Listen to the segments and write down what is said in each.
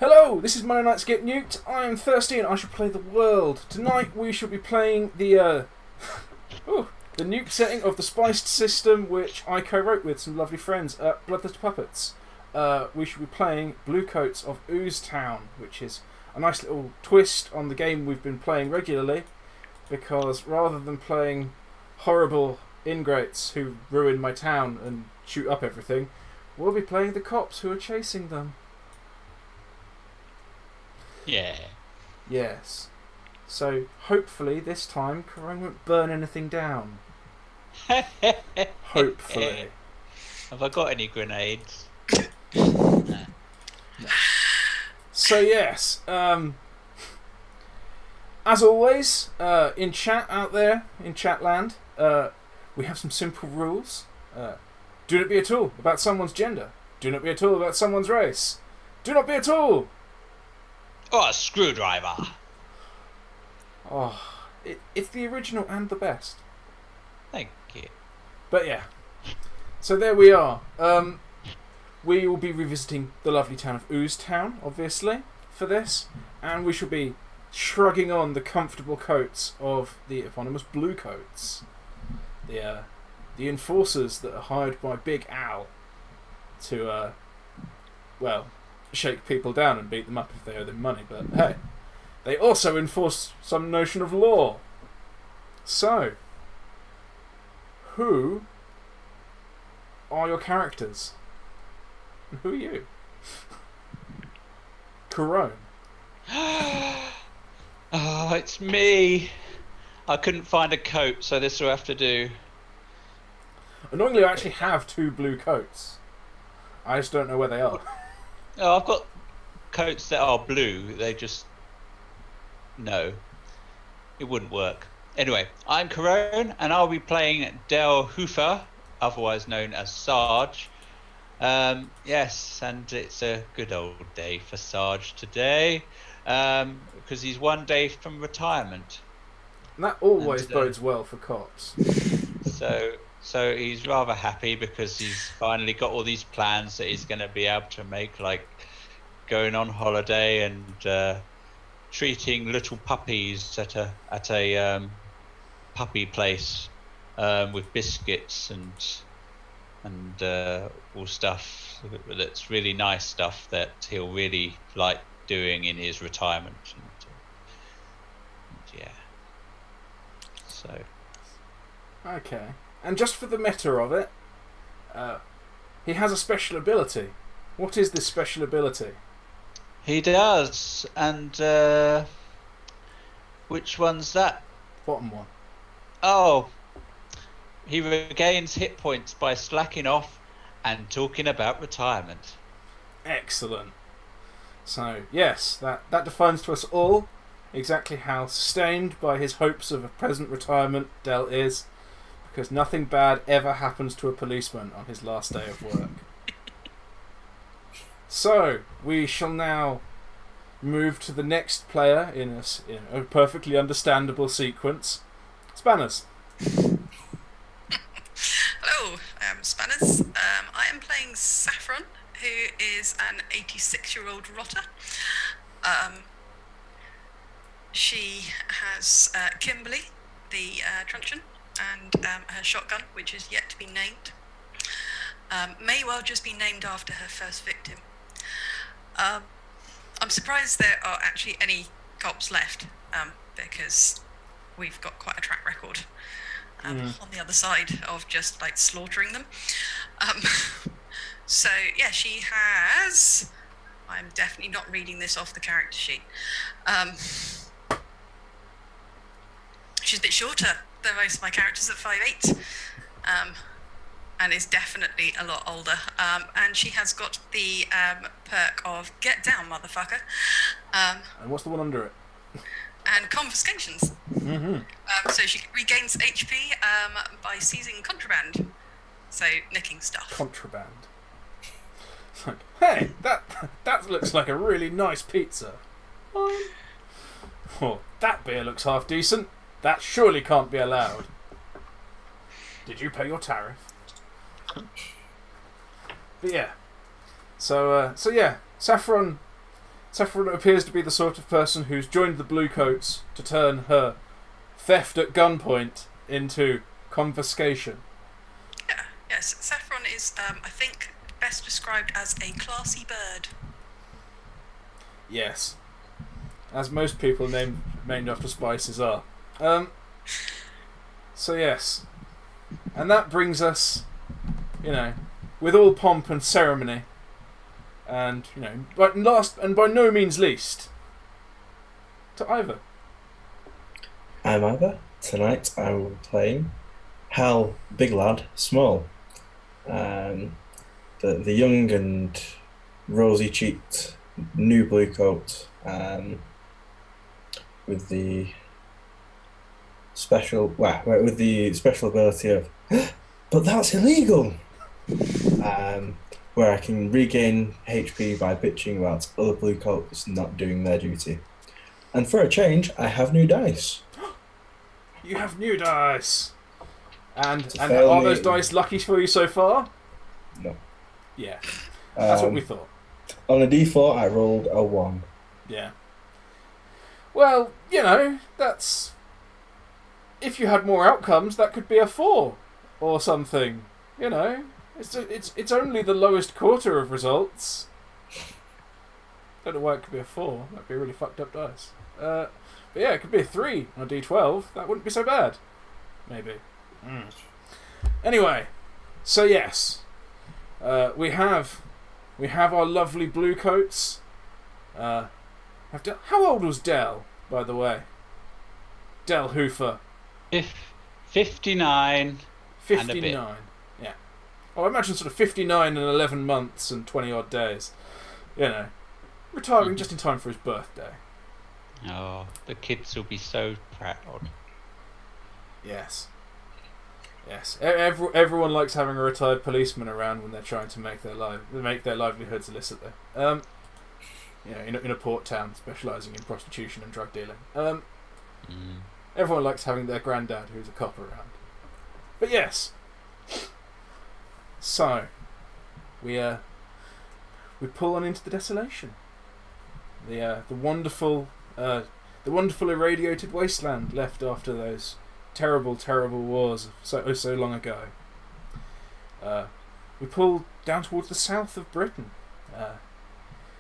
Hello, this is Monday Nights Get Nuked. I am thirsty and I shall play the world. Tonight we shall be playing the the nuke setting of the spiced system, which I co-wrote with some lovely friends at Bloodless Puppets. We shall be playing Bluecoats of Ooze Town, which is a nice little twist on the game we've been playing regularly, because rather than playing horrible ingrates who ruin my town and shoot up everything, we'll be playing the cops who are chasing them. Yeah. Yes. So hopefully this time Kerone won't burn anything down. Hopefully. Have I got any grenades? No. So yes, as always, in chat out there, in chatland, we have some simple rules. Do not be at all about someone's gender. Do not be at all about someone's race. Do not be at all. Oh, a screwdriver. Oh, it's the original and the best. Thank you. But yeah, so there we are. We will be revisiting the lovely town of Ooze Town, obviously, for this, and we shall be shrugging on the comfortable coats of the eponymous Bluecoats, the enforcers that are hired by Big Al to, shake people down and beat them up if they owe them money. But hey, they also enforce some notion of law. So, who are your characters? And who are you? Kerone. Oh, it's me. I couldn't find a coat, so this will have to do. Annoyingly, I actually have two blue coats. I just don't know where they are. Oh, I've got coats that are blue. They just... No. It wouldn't work. Anyway, I'm Kerone, and I'll be playing Del Hoofer, otherwise known as Sarge. Yes, and it's a good old day for Sarge today, because he's one day from retirement. And that always bodes well for cops. So he's rather happy because he's finally got all these plans that he's going to be able to make, like going on holiday and treating little puppies at a puppy place with biscuits and all stuff that's really nice stuff that he'll really like doing in his retirement. And yeah. So. Okay. And just for the meta of it, he has a special ability. What is this special ability? He does, and which one's that? Bottom one. Oh, he regains hit points by slacking off and talking about retirement. Excellent. So, yes, that defines to us all exactly how sustained by his hopes of a present retirement Del is, because nothing bad ever happens to a policeman on his last day of work. So, we shall now move to the next player in a perfectly understandable sequence. Spanners. Hello, Spanners. I am playing Saffron, who is an 86-year-old rotter. She has Kimberly, the truncheon, and her shotgun, which is yet to be named. May well just be named after her first victim. I'm surprised there are actually any cops left, because we've got quite a track record on the other side of just like slaughtering them. So yeah, she has... I'm definitely not reading this off the character sheet. She's a bit shorter than most of my characters at 5'8", and is definitely a lot older. And she has got the perk of "Get down, motherfucker." And what's the one under it? And confiscations. Mm-hmm. So she regains HP by seizing contraband, so nicking stuff. Contraband. It's like, hey, that looks like a really nice pizza. Oh, that beer looks half decent. That surely can't be allowed. Did you pay your tariff? But yeah. So yeah, Saffron Saffron appears to be the sort of person who's joined the Bluecoats to turn her theft at gunpoint into confiscation. Yeah, yes. Saffron is, I think, best described as a classy bird. Yes. As most people named after spices are. So yes. And that brings us, with all pomp and ceremony, and, but last and by no means least, to Eivor. I'm Eivor. Tonight I will be playing Hal, big lad, small. The young and rosy-cheeked new Bluecoat, with the special ability of, but that's illegal. Where I can regain HP by bitching about other Bluecoats not doing their duty. And for a change, I have new dice. You have new dice. And are fail me- those dice lucky for you so far? No. Yeah. That's what Um, we thought. On a D4, I rolled a 1. Yeah. Well, that's... If you had more outcomes, that could be a 4 or something. It's only the lowest quarter of results. Don't know why it could be a 4. That'd be really fucked up dice. But yeah, it could be a 3 on a D12. That wouldn't be so bad. Maybe. Anyway, so yes, we have our lovely Bluecoats. How old was Del, by the way? Del Hoofer. 59. 59. Yeah. Oh, I imagine sort of 59 and 11 months and 20 odd days. Retiring just in time for his birthday. Oh, the kids will be so proud. Yes. Yes. Everyone likes having a retired policeman around when they're trying to make their livelihoods illicitly. In a port town specialising in prostitution and drug dealing. Everyone likes having their granddad who's a cop around. But yes. So, we pull on into the desolation. The wonderful irradiated wasteland left after those terrible, terrible wars of so long ago. We pull down towards the south of Britain,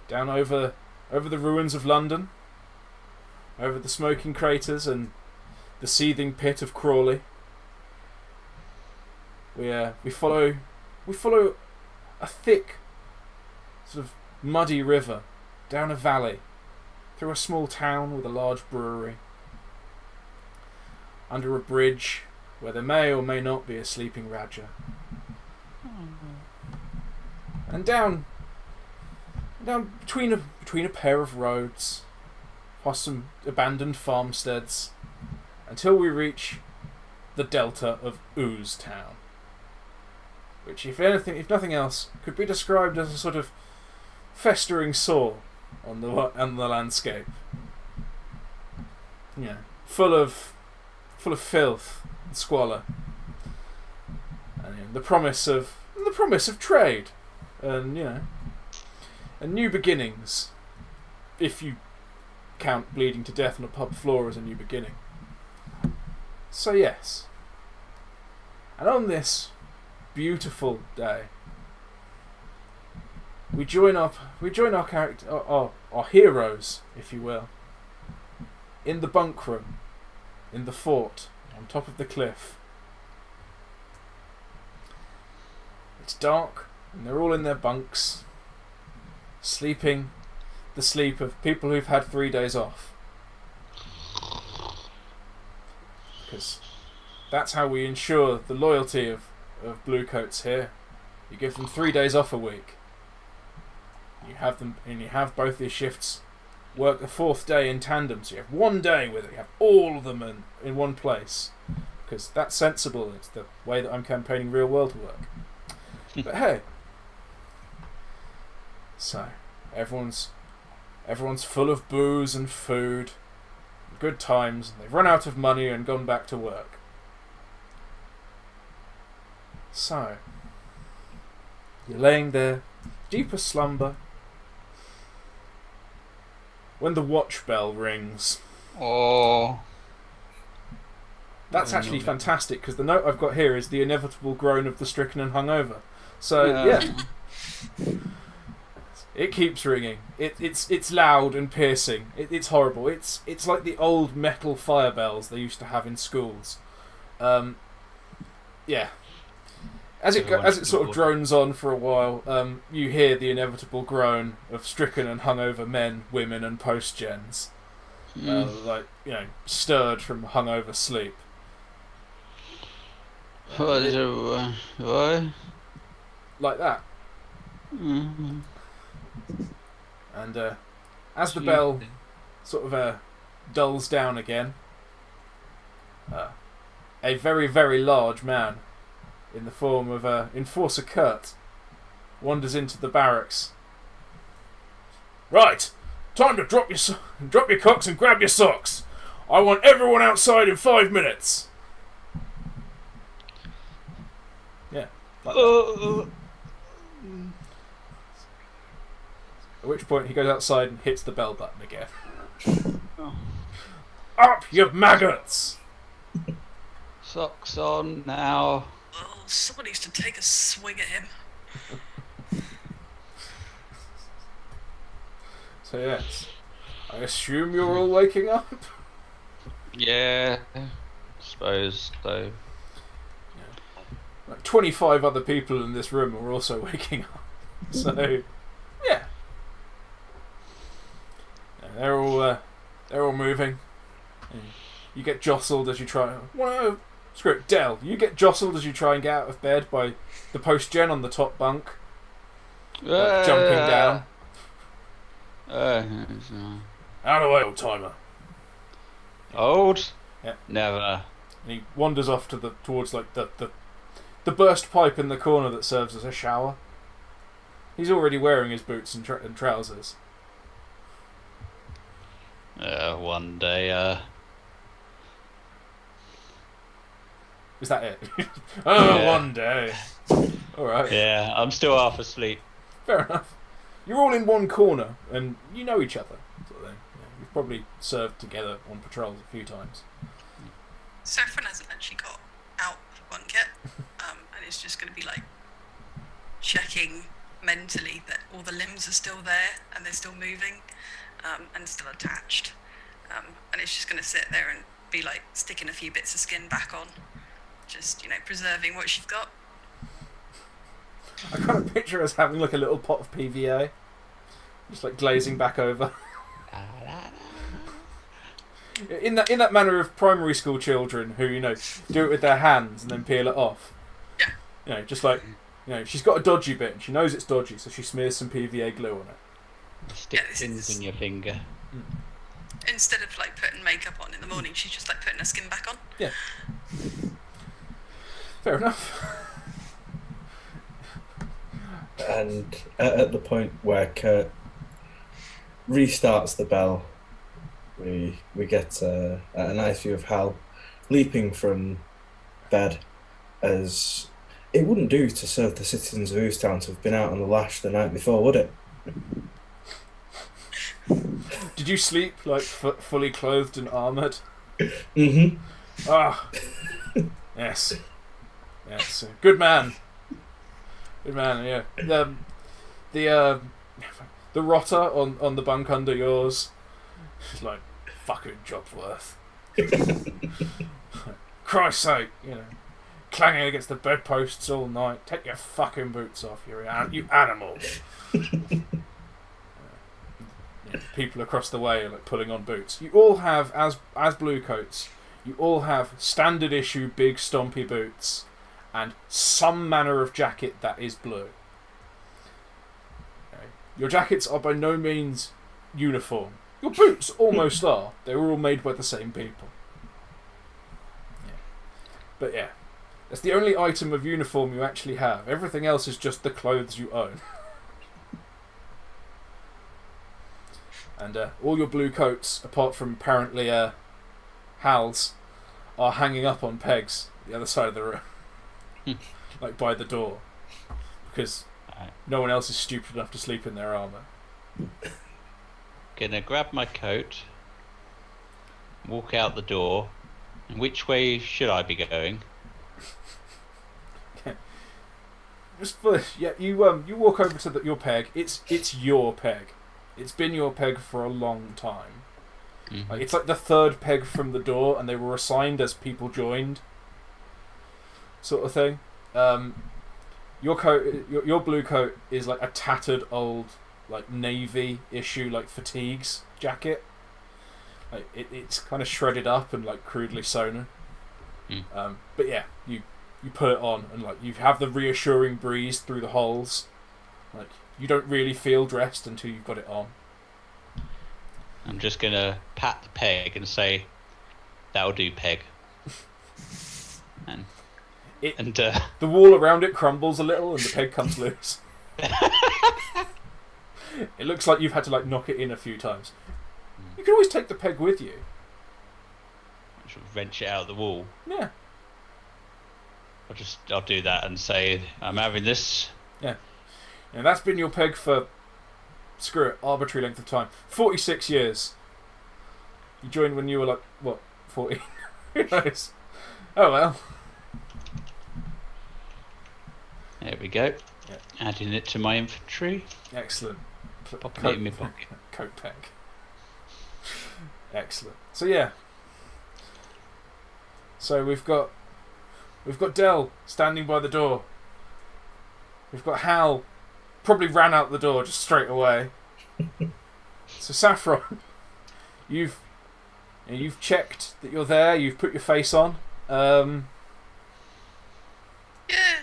down over the ruins of London, over the smoking craters and the seething pit of Crawley. We follow a thick, sort of muddy river down a valley, through a small town with a large brewery, under a bridge where there may or may not be a sleeping Raja, and down between a pair of roads, past some abandoned farmsteads, until we reach the delta of Ooze Town, which, if nothing else, could be described as a sort of festering sore on the landscape. Full of filth and squalor, and the promise of trade, and and new beginnings, if you count bleeding to death on a pub floor as a new beginning. So yes, and on this beautiful day, we join our character, our heroes, if you will, in the bunk room, in the fort, on top of the cliff. It's dark, and they're all in their bunks, sleeping the sleep of people who've had 3 days off. Because that's how we ensure the loyalty of Bluecoats here. You give them 3 days off a week. You have both these shifts work the 4th day in tandem, so you have 1 day where you have all of them in one place, because that's sensible. It's the way that I'm campaigning real world work. But hey, so everyone's full of booze and food, good times. They've run out of money and gone back to work. So you're laying there, deep a slumber. when the watch bell rings. Oh. That's actually fantastic, because the note I've got here is the inevitable groan of the stricken and hungover. So, it keeps ringing. It's loud and piercing. It's horrible. It's like the old metal fire bells they used to have in schools. Yeah. As it sort of drones on for a while, you hear the inevitable groan of stricken and hungover men, women, and post-gens. Stirred from hungover sleep. What? Like that. Mm-hmm. And as the bell sort of dulls down again, a very, very large man in the form of Enforcer Kurt wanders into the barracks. Right, time to drop your cocks and grab your socks. I want everyone outside in 5 minutes. Yeah. Like that. At which point he goes outside and hits the bell button again. Up, you maggots! Socks on now. Oh, someone needs to take a swing at him. So yes, I assume you're all waking up? Yeah, suppose so. Like 25 other people in this room are also waking up. So, yeah. They're all moving. You get jostled as you try. Whoa, screw it, Del. You get jostled as you try and get out of bed by the post-gen on the top bunk, jumping down. Out of the way, old timer. Old? Yeah. Never. And he wanders off towards like the burst pipe in the corner that serves as a shower. He's already wearing his boots and trousers. One day, Is that it? Yeah. One day. Alright. Yeah, I'm still half asleep. Fair enough. You're all in one corner, and you know each other, sort of thing. Yeah, you've probably served together on patrols a few times. Saffron hasn't actually got out of one yet, and it's just going to be like checking mentally that all the limbs are still there and they're still moving, and still attached. And it's just going to sit there and be like sticking a few bits of skin back on, just preserving what she's got. I kind of picture us having like a little pot of PVA, just like glazing back over. In that manner of primary school children who do it with their hands and then peel it off. Yeah. Just like she's got a dodgy bit and she knows it's dodgy, so she smears some PVA glue on it. Stick pins in your finger. Instead of like putting makeup on in the morning, she's just like putting her skin back on. Yeah. Fair enough. And at the point where Kurt restarts the bell, we get a nice view of Hal leaping from bed, as it wouldn't do to serve the citizens of Ooze Town to have been out on the lash the night before, would it? Did you sleep like fully clothed and armoured? Mm-hmm. Ah, yes. Good man. Yeah. The rotter on the bunk under yours. She's like, fucking job's worth. Christ's sake, clanging against the bedposts all night. Take your fucking boots off, you animal. People across the way are like pulling on boots. You all have, as Bluecoats, you all have standard issue big stompy boots and some manner of jacket that is blue. Okay. Your jackets are by no means uniform. Your boots almost are. They were all made by the same people. Yeah. But yeah, that's the only item of uniform you actually have. Everything else is just the clothes you own. And all your blue coats, apart from apparently Hal's, are hanging up on pegs the other side of the room. Like by the door. Because no one else is stupid enough to sleep in their armour. gonna grab my coat, walk out the door. And which way should I be going? Just first, yeah, you walk over to your peg. It's your peg. It's been your peg for a long time. Mm-hmm. Like, it's like the third peg from the door, and they were assigned as people joined, sort of thing. Your coat, your blue coat, is like a tattered old, like navy issue, like fatigues jacket. Like it's kind of shredded up and like crudely sewn. But yeah, you put it on, and like you have the reassuring breeze through the holes. Like you don't really feel dressed until you've got it on. I'm just gonna pat the peg and say, "That'll do, peg." And the wall around it crumbles a little, and the peg comes loose. It looks like you've had to like knock it in a few times. You can always take the peg with you. I should wrench it out of the wall. Yeah. I'll do that and say, "I'm having this." Yeah. And that's been your peg for, screw it, arbitrary length of time. 46 years. You joined when you were like, what, 14? Who knows? Oh well. There we go. Yeah. Adding it to my inventory. Excellent. Popping it in my pocket. Coat peg. Excellent. So yeah. So we've got Del standing by the door. We've got Hal, probably ran out the door just straight away. So Saffron, you've checked that you're there. You've put your face on. Yeah,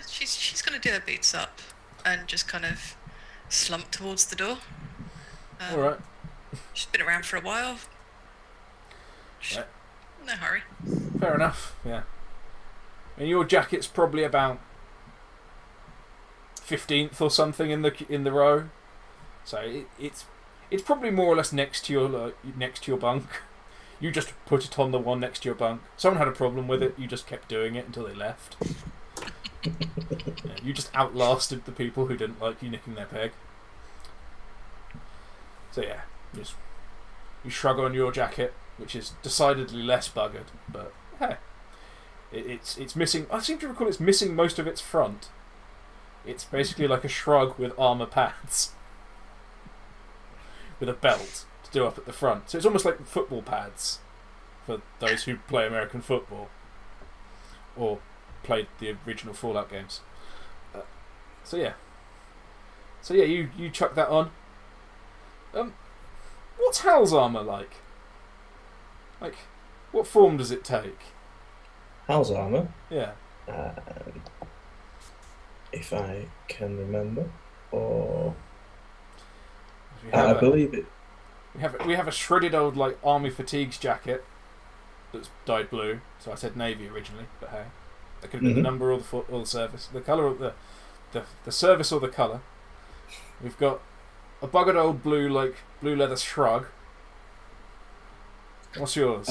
she's gonna do her boots up and just kind of slump towards the door. All right. She's been around for a while. Yeah. No hurry. Fair enough. Yeah. And your jacket's probably about 15th or something in the row, so it's probably more or less next to your bunk. You just put it on the one next to your bunk. Someone had a problem with it. You just kept doing it until they left. Yeah, you just outlasted the people who didn't like you nicking their peg. So yeah, you shrug on your jacket, which is decidedly less buggered, but hey, it's missing. I seem to recall it's missing most of its front. It's basically like a shrug with armour pads, with a belt to do up at the front. So it's almost like football pads for those who play American football or played the original Fallout games. So yeah, you chuck that on. What's Hal's armour like? Like, what form does it take? Hal's armour? Yeah. If I can remember, or I believe it. We have a shredded old like army fatigues jacket that's dyed blue. So I said navy originally, but hey, that could have been the number or the service, the colour of the service or the colour. We've got a buggered old blue leather shrug. What's yours?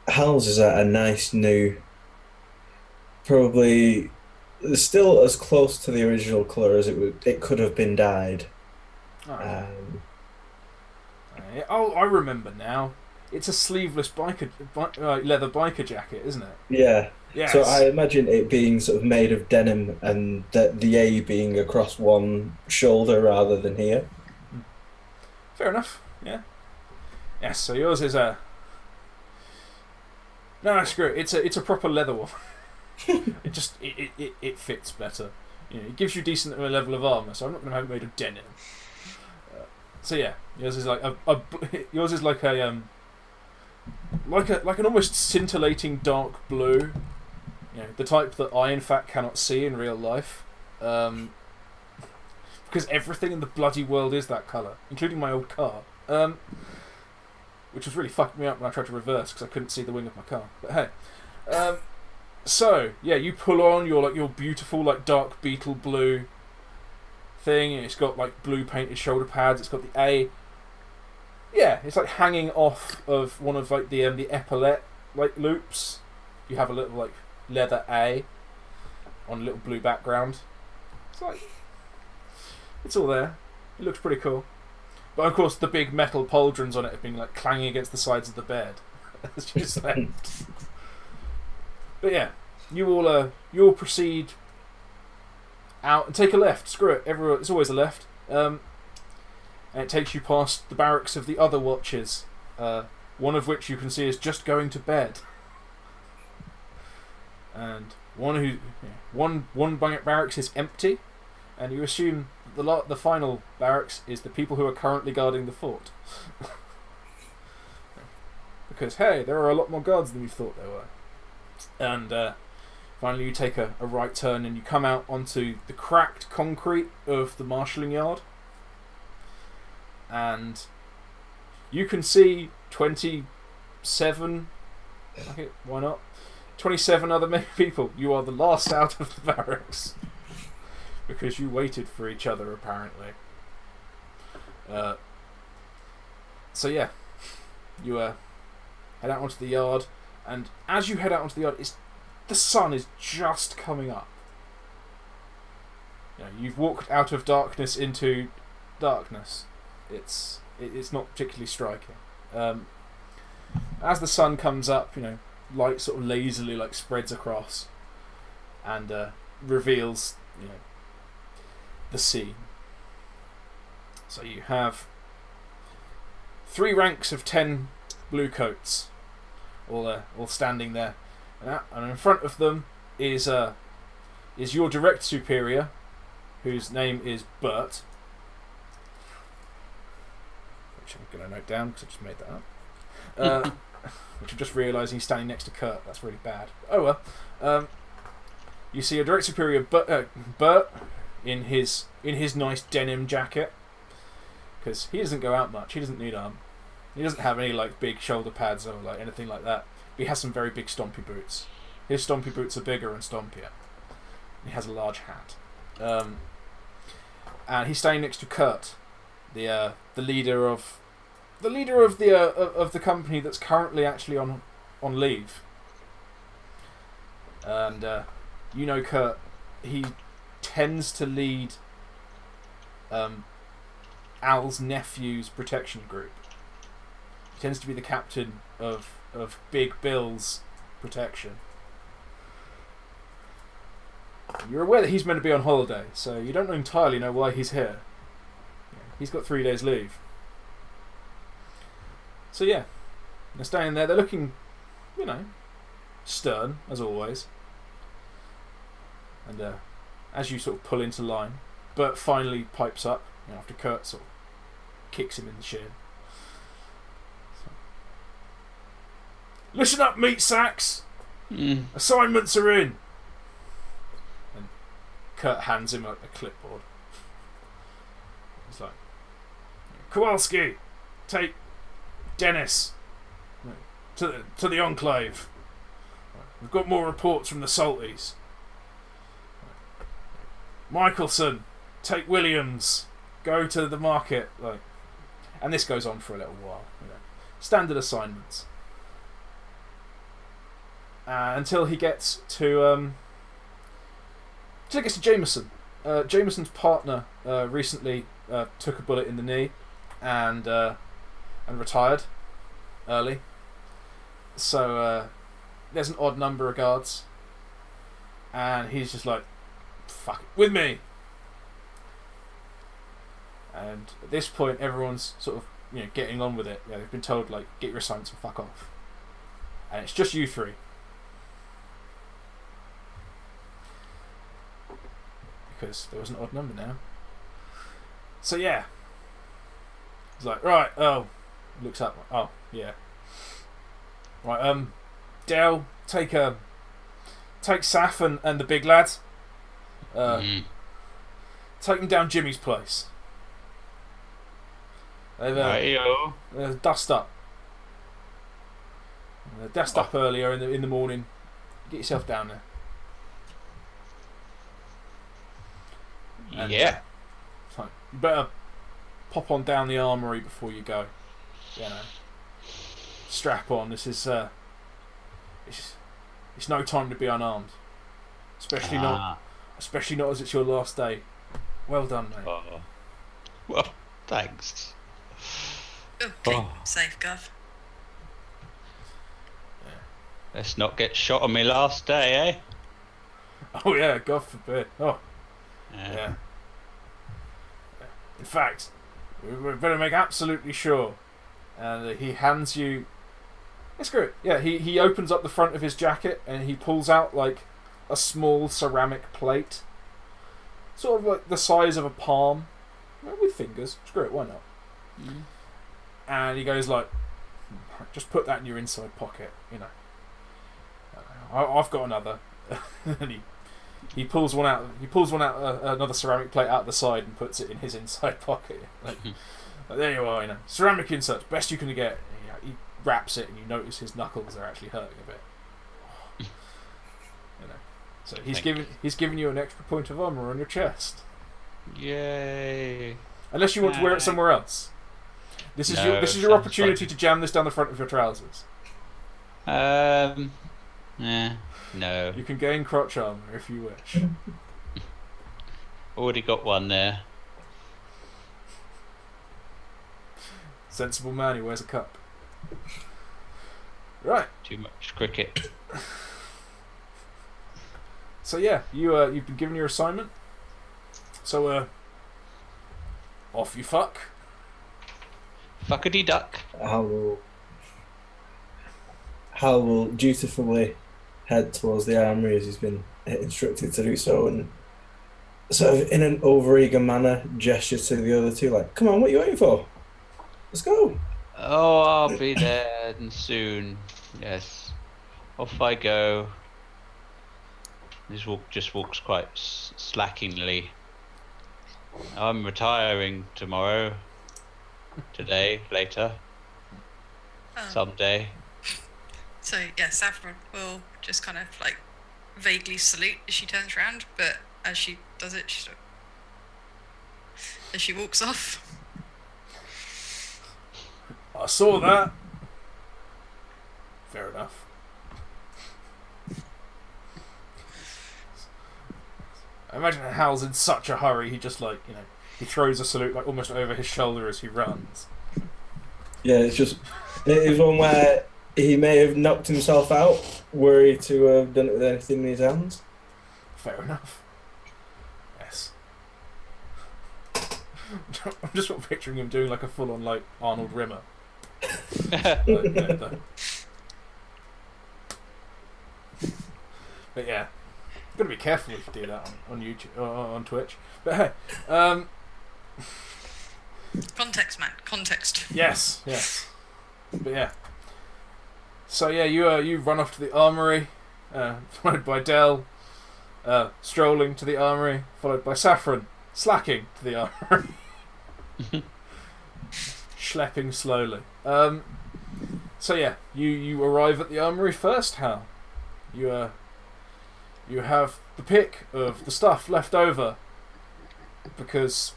Hal's is a nice new, probably still as close to the original colour as it could have been dyed. I remember now. It's a sleeveless leather biker jacket, isn't it? Yeah. Yes. So I imagine it being sort of made of denim and the A being across one shoulder rather than here. Fair enough. Yeah. Yes. So yours is a. No, screw it. It's a proper leather one. It fits better. You know, it gives you a decent level of armour. So I'm not going to have it made of denim. So yeah, yours is like yours is like an almost scintillating dark blue. You know, the type that I in fact cannot see in real life. Because everything in the bloody world is that colour, including my old car. Which was really fucking me up when I tried to reverse because I couldn't see the wing of my car. But hey. So yeah, you pull on your beautiful like dark beetle blue thing. It's got like blue painted shoulder pads. It's got the A. Yeah, it's like hanging off of one of like the epaulette like loops. You have a little like leather A on a little blue background. It's all there. It looks pretty cool. But of course, the big metal pauldrons on it have been like clanging against the sides of the bed as you slept. But yeah, you all proceed out and take a left. Screw it, everyone. It's always a left. And it takes you past the barracks of the other watchers. One of which you can see is just going to bed, and one barracks is empty, and you assume the final barracks is the people who are currently guarding the fort. Because hey, there are a lot more guards than you thought there were. And finally, you take a right turn and you come out onto the cracked concrete of the marshalling yard, and you can see 27. Okay, why not? 27 other people. You are the last out of the barracks because you waited for each other, apparently. So yeah, you head out onto the yard, and as you head out onto the yard, the sun is just coming up. You've walked out of darkness into darkness. It's not particularly striking. As the sun comes up, light sort of lazily spreads across and reveals the scene. So you have 3 ranks of 10 Bluecoats, all standing there, and in front of them is your direct superior, whose name is Bert, which I'm going to note down because I just made that up. Which I'm just realising he's standing next to Kurt. That's really bad. Oh well. You see a direct superior, Bert, in his nice denim jacket, because he doesn't go out much. He doesn't need arm. He doesn't have any big shoulder pads or anything like that. But he has some very big stompy boots. His stompy boots are bigger and stompier. He has a large hat. And he's standing next to Kurt, the leader of the company that's currently actually on leave. And Kurt, he tends to lead Al's nephew's protection group. He tends to be the captain of Big Bill's protection. You're aware that he's meant to be on holiday, so you don't entirely know why he's here. He's got 3 days leave. So yeah, they're standing there. They're looking, stern as always. And as you sort of pull into line, Bert finally pipes up after Kurt sort of kicks him in the shin. So, listen up, meat sacks. Assignments are in. And Kurt hands him a clipboard. He's like, Kowalski, take Dennis to the Enclave. We've got more reports from the Salties. Michelson, take Williams, go to the market. And this goes on for a little while. Standard assignments. Until he gets to Jameson. Jameson's partner recently took a bullet in the knee and retired early. So there's an odd number of guards, and he's just like, fuck it, with me. And at this point everyone's sort of getting on with it. They've been told get your assignments and fuck off, and it's just you 3 because there was an odd number now. So yeah, he's like, right, looks up, oh yeah, right, Dale, take Saffron and the big lads. Take them down Jimmy's place. They've dust up. Dust up earlier in the morning. Get yourself down there. And, yeah. You better pop on down the armory before you go. Strap on. This is it's no time to be unarmed. Especially not as it's your last day. Well done, mate. Well, thanks. Okay, Oh. safe, Gov. Let's not get shot on my last day, Oh yeah, God forbid. Oh eh? yeah. In fact, we better make absolutely sure. And he hands you. It's great. Yeah, he opens up the front of his jacket and he pulls out like a small ceramic plate, sort of like the size of a palm, with fingers. Screw it, why not? And he goes like, just put that in your inside pocket, you know. I've got another. And he pulls one out. He pulls one out, another ceramic plate out the side and puts it in his inside pocket. Like, there you are, you know, ceramic inserts, best you can get. You know, he wraps it, and you notice his knuckles are actually hurting a bit. You know, so he's giving you an extra point of armor on your chest. Yay! Unless you want to wear it somewhere else. This is your opportunity to jam this down the front of your trousers. No. You can gain crotch armor if you wish. Already got one there. Sensible man, he wears a cup. Right. Too much cricket. So yeah, you've been given your assignment. So off you fuck. Fuckity duck. Hal will dutifully head towards the armory as he's been instructed to do so, and sort of in an overeager manner gesture to the other two, like, "Come on, what are you waiting for? Let's go." Oh, I'll be there soon. Yes. Off I go. This walk just walks quite slackingly. I'm retiring tomorrow. Today, later. Someday. So yeah, Saffron will just kind of like vaguely salute as she turns around, but as she does it, as she walks off. I saw that. Fair enough. I imagine Hal's in such a hurry, he just like, you know, he throws a salute like almost over his shoulder as he runs. Yeah, it is one where he may have knocked himself out, were he to have done it with anything in his hands. Fair enough. Yes. I'm just sort of picturing him doing like a full-on like Arnold Rimmer. Like, you know, but yeah, gotta be careful if you do that on YouTube or on Twitch. But hey, Context, man. Context. yes. But yeah. So yeah, you run off to the armory, followed by Del, strolling to the armory, followed by Saffron, slacking to the armory, schlepping slowly. So yeah, you arrive at the armory first. Hal, you have the pick of the stuff left over because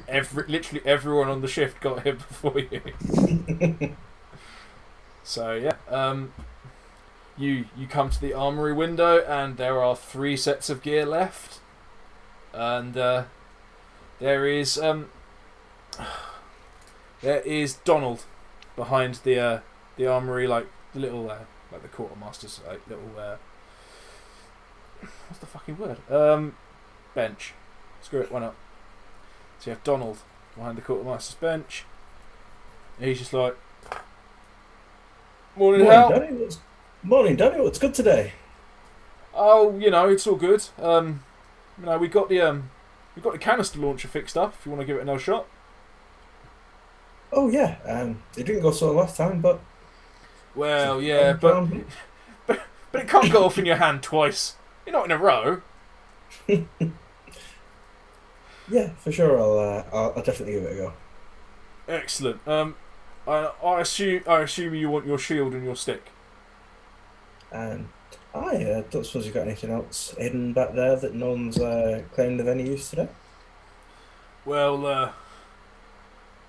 literally everyone on the shift got here before you. So yeah, you come to the armory window and there are 3 sets of gear left, and there is Donald behind the armory, like the little like the quartermaster's like little what's the fucking word, bench. Screw it, why not? So you have Donald behind the quartermaster's bench. He's just like, Morning, Hal. Morning, Danny. What's good today? Oh, you know, it's all good. You know, we got the canister launcher fixed up. If you want to give it another shot. Oh yeah. It didn't go so last time, but well, yeah, but it can't go off in your hand twice. You're not in a row. Yeah, for sure. I'll definitely give it a go. Excellent. I assume you want your shield and your stick. And I don't suppose you've got anything else hidden back there that no one's claimed of any use today? Well,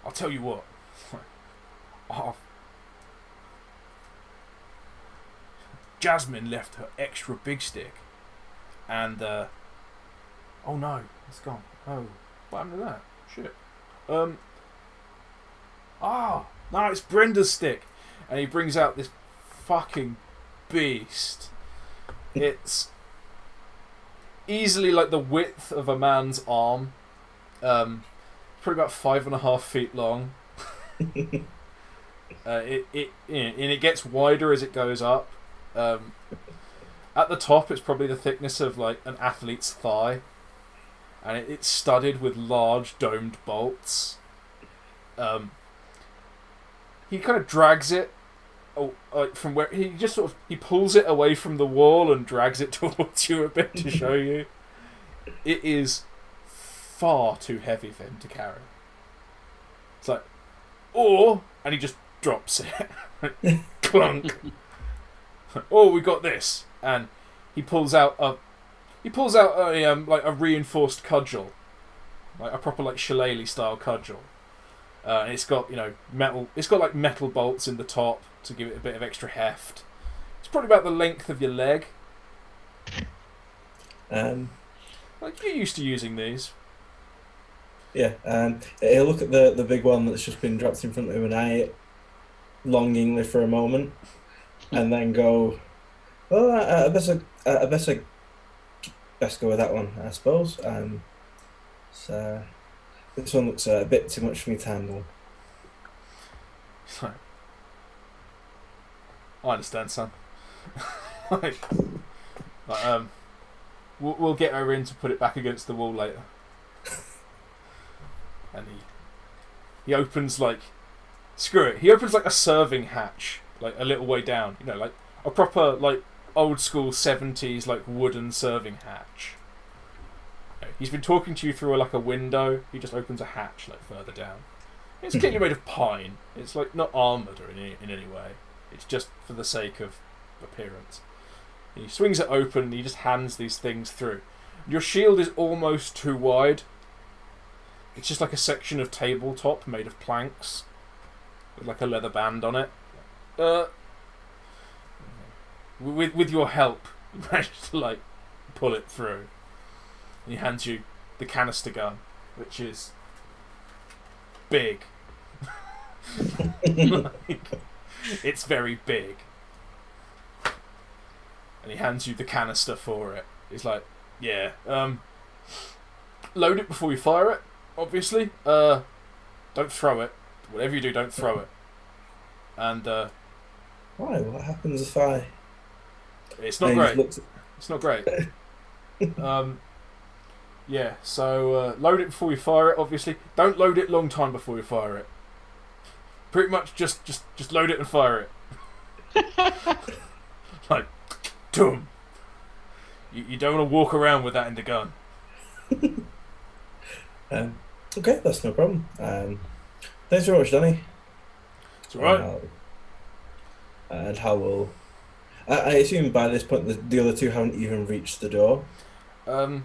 I'll tell you what. Jasmine left her extra big stick, and oh no, it's gone. Oh, what happened to that? Shit. Oh, no, it's Brenda's stick. And he brings out this fucking beast. It's easily like the width of a man's arm. Probably about 5.5 feet long. And it gets wider as it goes up. At the top, it's probably the thickness of like an athlete's thigh, and it's studded with large domed bolts. He kind of drags it, like from where he just sort of he pulls it away from the wall and drags it towards you a bit to show you. It is far too heavy for him to carry. It's like, and he just drops it. Clunk. Oh, we got this, and he pulls out a like a reinforced cudgel, like a proper like shillelagh style cudgel. And it's got metal. It's got like metal bolts in the top to give it a bit of extra heft. It's probably about the length of your leg. Like you're used to using these. Yeah, he'll look at the big one that's just been dropped in front of him and eye it longingly for a moment, and then go, "Well, I best go with that one, I suppose." So this one looks a bit too much for me to handle. So, I understand, son. We'll get her in to put it back against the wall later. And he opens like, screw it. He opens like a serving hatch, like a little way down. Like a proper like old school 70s like wooden serving hatch. He's been talking to you through like a window. He just opens a hatch like further down. It's clearly made of pine. It's like not armoured or in any way. It's just for the sake of appearance. He swings it open and he just hands these things through. Your shield is almost too wide. It's just like a section of tabletop made of planks with like a leather band on it. With your help, you manage to like pull it through. And he hands you the canister gun, which is big. Like, it's very big. And he hands you the canister for it. He's like, yeah, load it before you fire it, obviously. Don't throw it. Whatever you do, don't throw it. And why? What happens if I... It's not great. It's not great. Yeah, so load it before you fire it, obviously. Don't load it long time before you fire it. Pretty much just load it and fire it. Like, boom. You don't want to walk around with that in the gun. Okay, that's no problem. Thanks very much, Danny. It's alright. And how will... I assume by this point the other two haven't even reached the door. And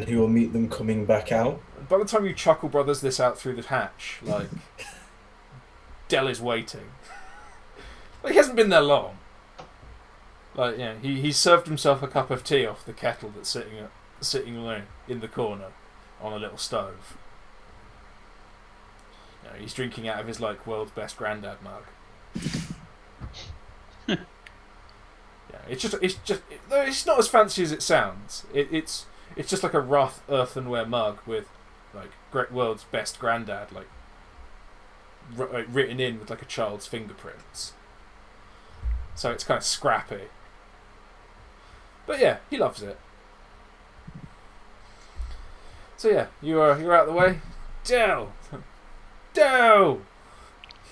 he will meet them coming back out. By the time you Chuckle Brothers this out through the hatch, like, Dell is waiting. Like, he hasn't been there long. Like, yeah, he served himself a cup of tea off the kettle that's sitting in the corner on a little stove. He's drinking out of his like world's best granddad mug. Yeah, it's not as fancy as it sounds. It's just like a rough earthenware mug with like great world's best granddad like written in with like a child's fingerprints. So it's kind of scrappy. But yeah, he loves it. So yeah, you're out of the way. Dell!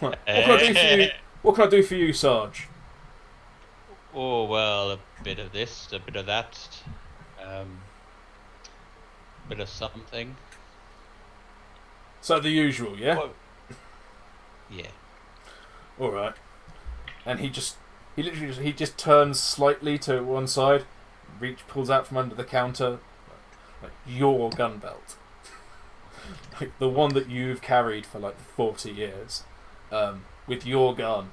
What can I do for you? What can I do for you, Sarge? Oh, well, a bit of this, a bit of that, bit of something. So the usual, yeah? Well, yeah. Alright. And he literally just turns slightly to one side, pulls out from under the counter, like your gun belt. Like the one that you've carried for like 40 years, with your gun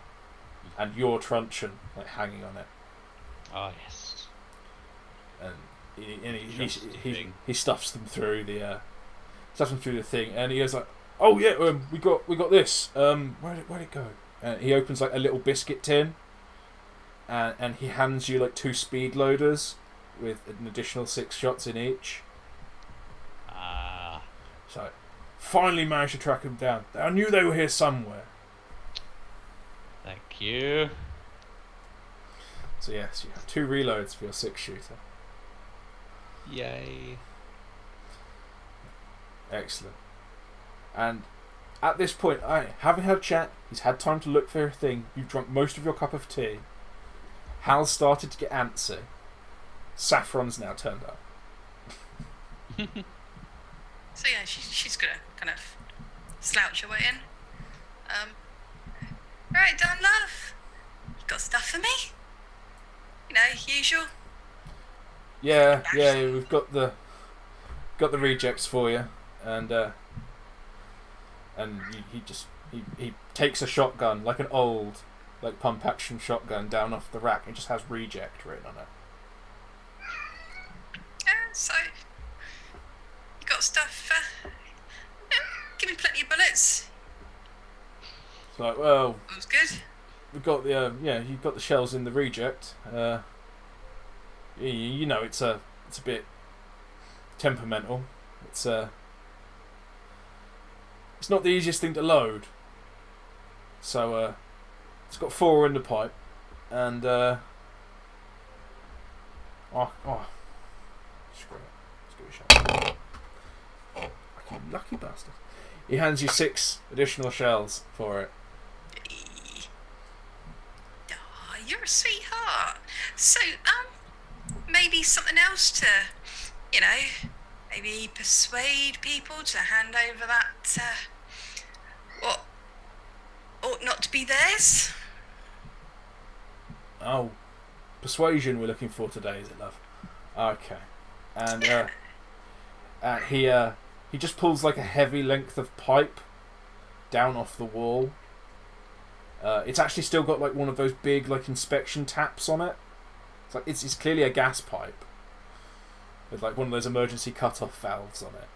and your truncheon like hanging on it. Oh yes. And he stuffs them through the thing, and he goes like, Oh yeah, we got this. Where'd it go? He opens like a little biscuit tin, and he hands you like 2 speed loaders with an additional 6 shots in each. Ah. So, finally managed to track them down. I knew they were here somewhere. Thank you. So yes, you have 2 reloads for your 6-shooter. Yay. Excellent. And at this point, having had a chat, he's had time to look for a thing, you've drunk most of your cup of tea, Hal's started to get antsy. Saffron's now turned up. So yeah, she's gonna kind of slouch her way in. Right, done, love. You got stuff for me? You know, usual. Yeah, we've got the rejects for you, and he takes a shotgun, like an old, like pump action shotgun, down off the rack. It just has reject written on it. Yeah, so you got stuff. Give me plenty of bullets. It's like, well, That was good. we've got the you've got the shells in the reject. You know, it's a bit temperamental. It's not the easiest thing to load. So it's got 4 in the pipe, and screw it. Let's give it a shot. You lucky bastard. He hands you 6 additional shells for it. Oh, you're a sweetheart. So, maybe something else to, you know, maybe persuade people to hand over that, what ought not to be theirs? Oh, persuasion we're looking for today, is it, love? Okay. And he just pulls like a heavy length of pipe down off the wall. It's actually still got like one of those big like inspection taps on it. It's like it's clearly a gas pipe with like one of those emergency cut-off valves on it,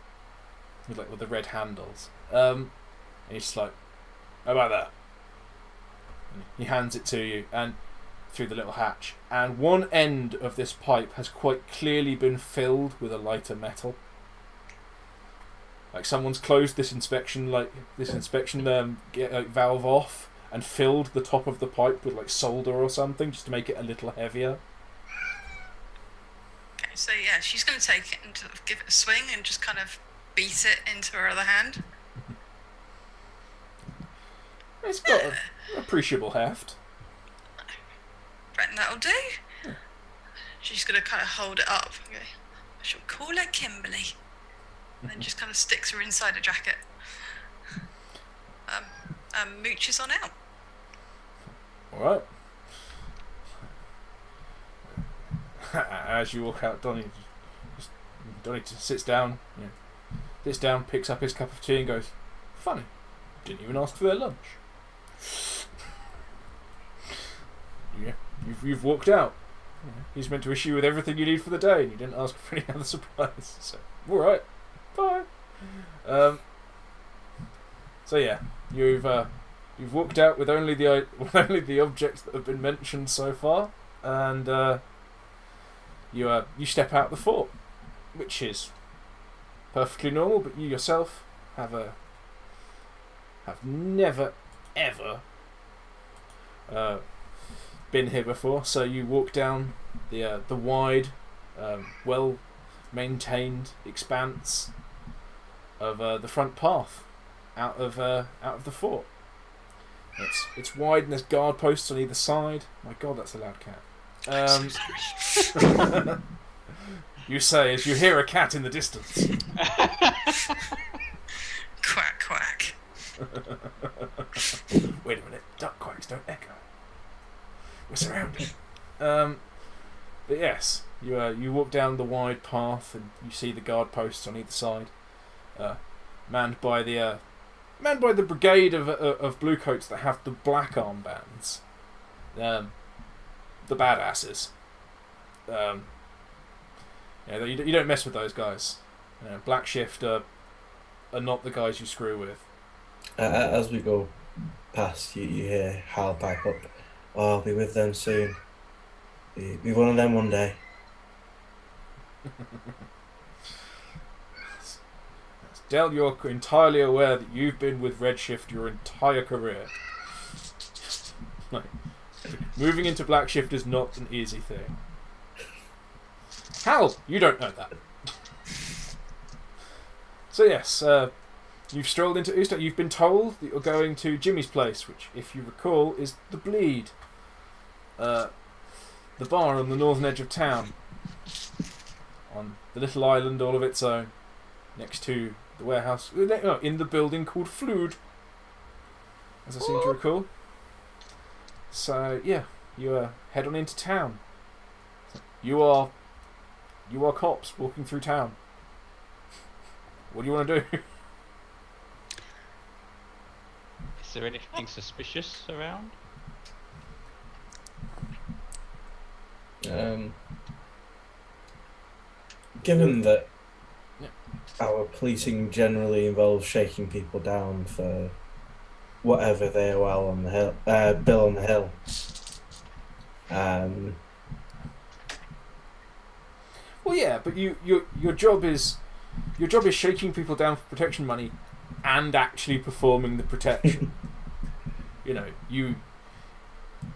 with the red handles. And he's just like, how about that? And he hands it to you, and through the little hatch, and one end of this pipe has quite clearly been filled with a lighter metal. Like someone's closed this inspection valve off and filled the top of the pipe with like solder or something just to make it a little heavier. Okay, so yeah, she's going to take it and give it a swing and just kind of beat it into her other hand. It's got an appreciable heft. Reckon that'll do. She's going to kind of hold it up. Okay. I shall call her Kimberly. And then just kind of sticks her inside a jacket. Mooches on out. Alright. As you walk out, Donnie sits down, picks up his cup of tea and goes, funny, didn't even ask for their lunch. Yeah, you've walked out. He's meant to issue you with everything you need for the day, and you didn't ask for any other supplies. So, alright, bye. So yeah, you've walked out with only the objects that have been mentioned so far, and you step out the fort, which is perfectly normal. But you yourself have never ever been here before. So you walk down the wide, well maintained expanse of the front path out of the fort. It's wide and there's guard posts on either side. My God, that's a loud cat. You say as you hear a cat in the distance. Quack, quack. Wait a minute, duck quacks don't echo. We're surrounded. But yes, you walk down the wide path and you see the guard posts on either side, manned by the brigade of Bluecoats that have the black armbands, the badasses. You don't mess with those guys. Black Shift are not the guys you screw with. As we go past, you hear Hal pipe up. Oh, I'll be with them soon. Be one of them one day. Del, you're entirely aware that you've been with Redshift your entire career. Like, moving into Black Shift is not an easy thing. Hal, you don't know that. So yes, you've strolled into Ooze Town. You've been told that you're going to Jimmy's place, which, if you recall, is the Bleed. The bar on the northern edge of town. On the little island all of its own. Next to the warehouse. In the building called Flood. As I seem to recall. So, yeah. You head on into town. You are cops walking through town. What do you want to do? Is there anything suspicious around? Given that our policing generally involves shaking people down for whatever they are well on the hill, bill on the hill. Well, yeah, but your job is shaking people down for protection money, and actually performing the protection.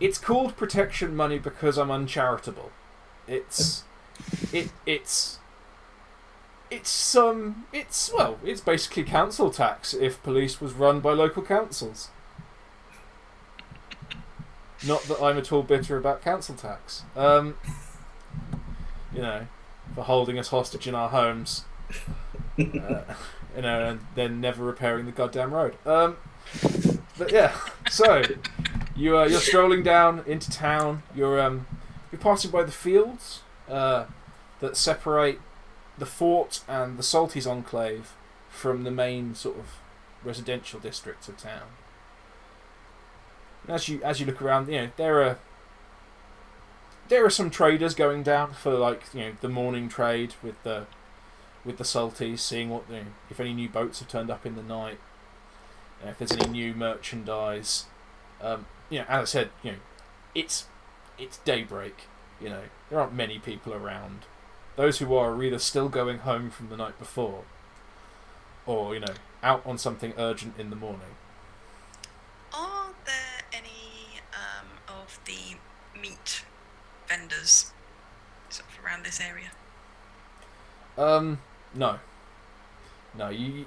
It's called protection money because I'm uncharitable. It's basically council tax if police was run by local councils. Not that I'm at all bitter about council tax. For holding us hostage in our homes. And then never repairing the goddamn road. But yeah, so you're strolling down into town. You're passing by the fields that separate the fort and the Salties enclave from the main sort of residential districts of town. And as you look around, there are some traders going down for the morning trade with the Salties, seeing what if any new boats have turned up in the night, if there's any new merchandise. As I said, it's daybreak. There aren't many people around. Those who are either still going home from the night before, or out on something urgent in the morning. Are there any of the meat vendors sort of around this area? No. You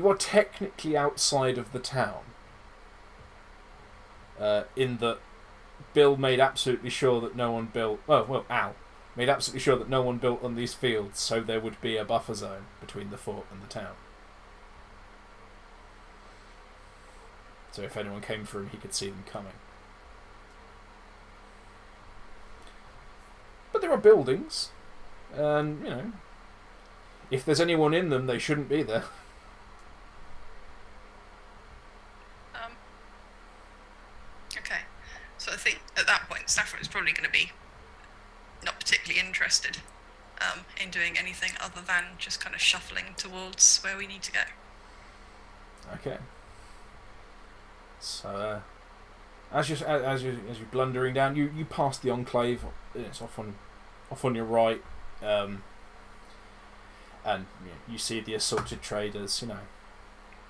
are technically outside of the town. In that Bill made absolutely sure that no one built. Al made absolutely sure that no one built on these fields, so there would be a buffer zone between the fort and the town. So if anyone came for him, he could see them coming. But there are buildings, and if there's anyone in them, they shouldn't be there. Okay, so I think at that point, Saffron is probably going to be not particularly interested in doing anything other than just kind of shuffling towards where we need to go. Okay. So, as you're blundering down, you pass the enclave. It's off on your right, and you see the assaulted traders,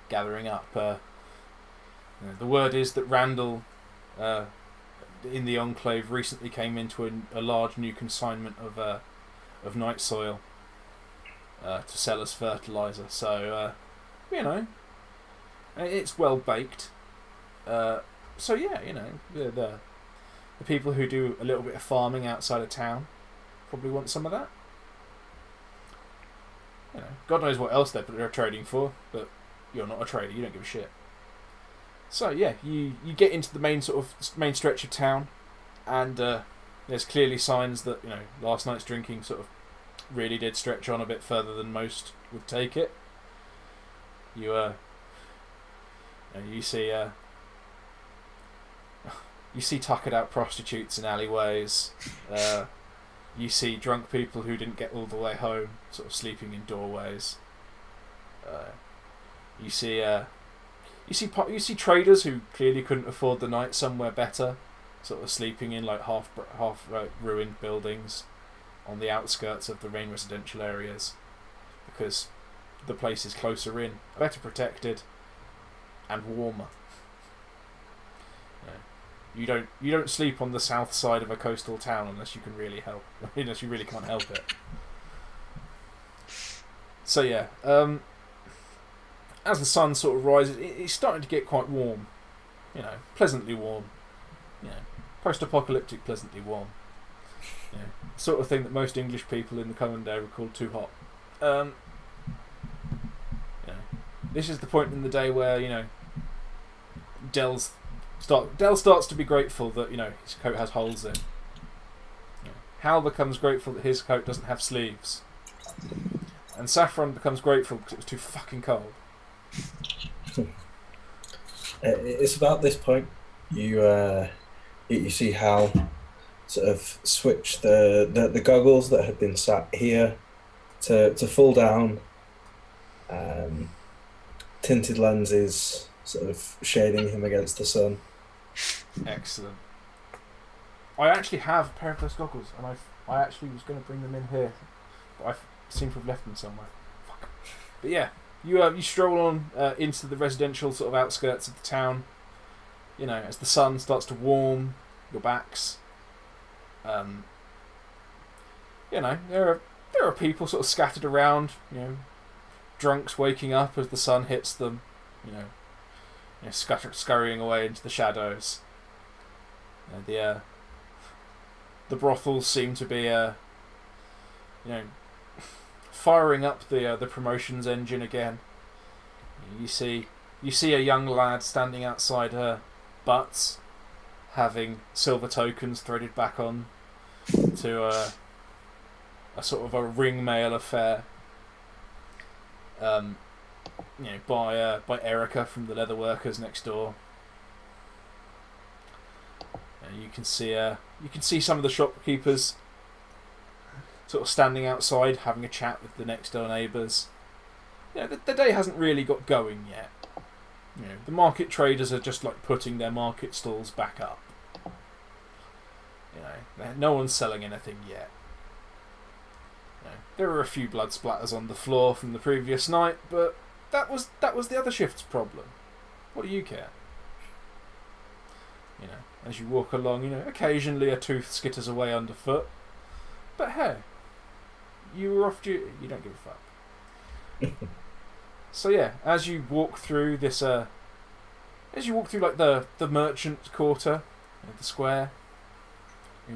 gathering up. The word is that Randall, in the enclave, recently came into a large new consignment of night soil to sell as fertilizer. So, it's well baked. So yeah, the people who do a little bit of farming outside of town probably want some of that. God knows what else they're trading for, but you're not a trader, you don't give a shit. So yeah, you get into the main stretch of town, and there's clearly signs that last night's drinking sort of really did stretch on a bit further than most would take it. You see tuckered out prostitutes in alleyways. You see drunk people who didn't get all the way home, sort of sleeping in doorways. You see traders who clearly couldn't afford the night somewhere better, sort of sleeping in like half ruined buildings on the outskirts of the main residential areas, because the place is closer in, better protected, and warmer. You don't sleep on the south side of a coastal town unless you really can't help it. So yeah, as the sun sort of rises, it's starting to get quite warm. Pleasantly warm. Post-apocalyptic, pleasantly warm. The sort of thing that most English people in the common day would call too hot. This is the point in the day where Dell starts to be grateful that his coat has holes in. Hal becomes grateful that his coat doesn't have sleeves, and Saffron becomes grateful because it was too fucking cold. It's about this point you see Hal sort of switch the goggles that had been sat here to full down, tinted lenses sort of shading him against the sun. Excellent. I actually have a pair of those goggles, and I actually was going to bring them in here, but I seem to have left them somewhere. Fuck. But yeah, you stroll on into the residential sort of outskirts of the town. As the sun starts to warm your backs. There are people sort of scattered around. Drunks waking up as the sun hits them. Scurrying away into the shadows. The brothels seem to be firing up the promotions engine again. You see a young lad standing outside her butts, having silver tokens threaded back on to a sort of a ring mail affair. By Erica from the leather workers next door. You can see some of the shopkeepers sort of standing outside having a chat with the next door neighbours. The day hasn't really got going yet. The market traders are just like putting their market stalls back up. No one's selling anything yet. There are a few blood splatters on the floor from the previous night, but that was the other shift's problem. What do you care? As you walk along, occasionally a tooth skitters away underfoot, but hey, you were off duty. You don't give a fuck. So yeah, as you walk through this, like the merchant quarter, the square,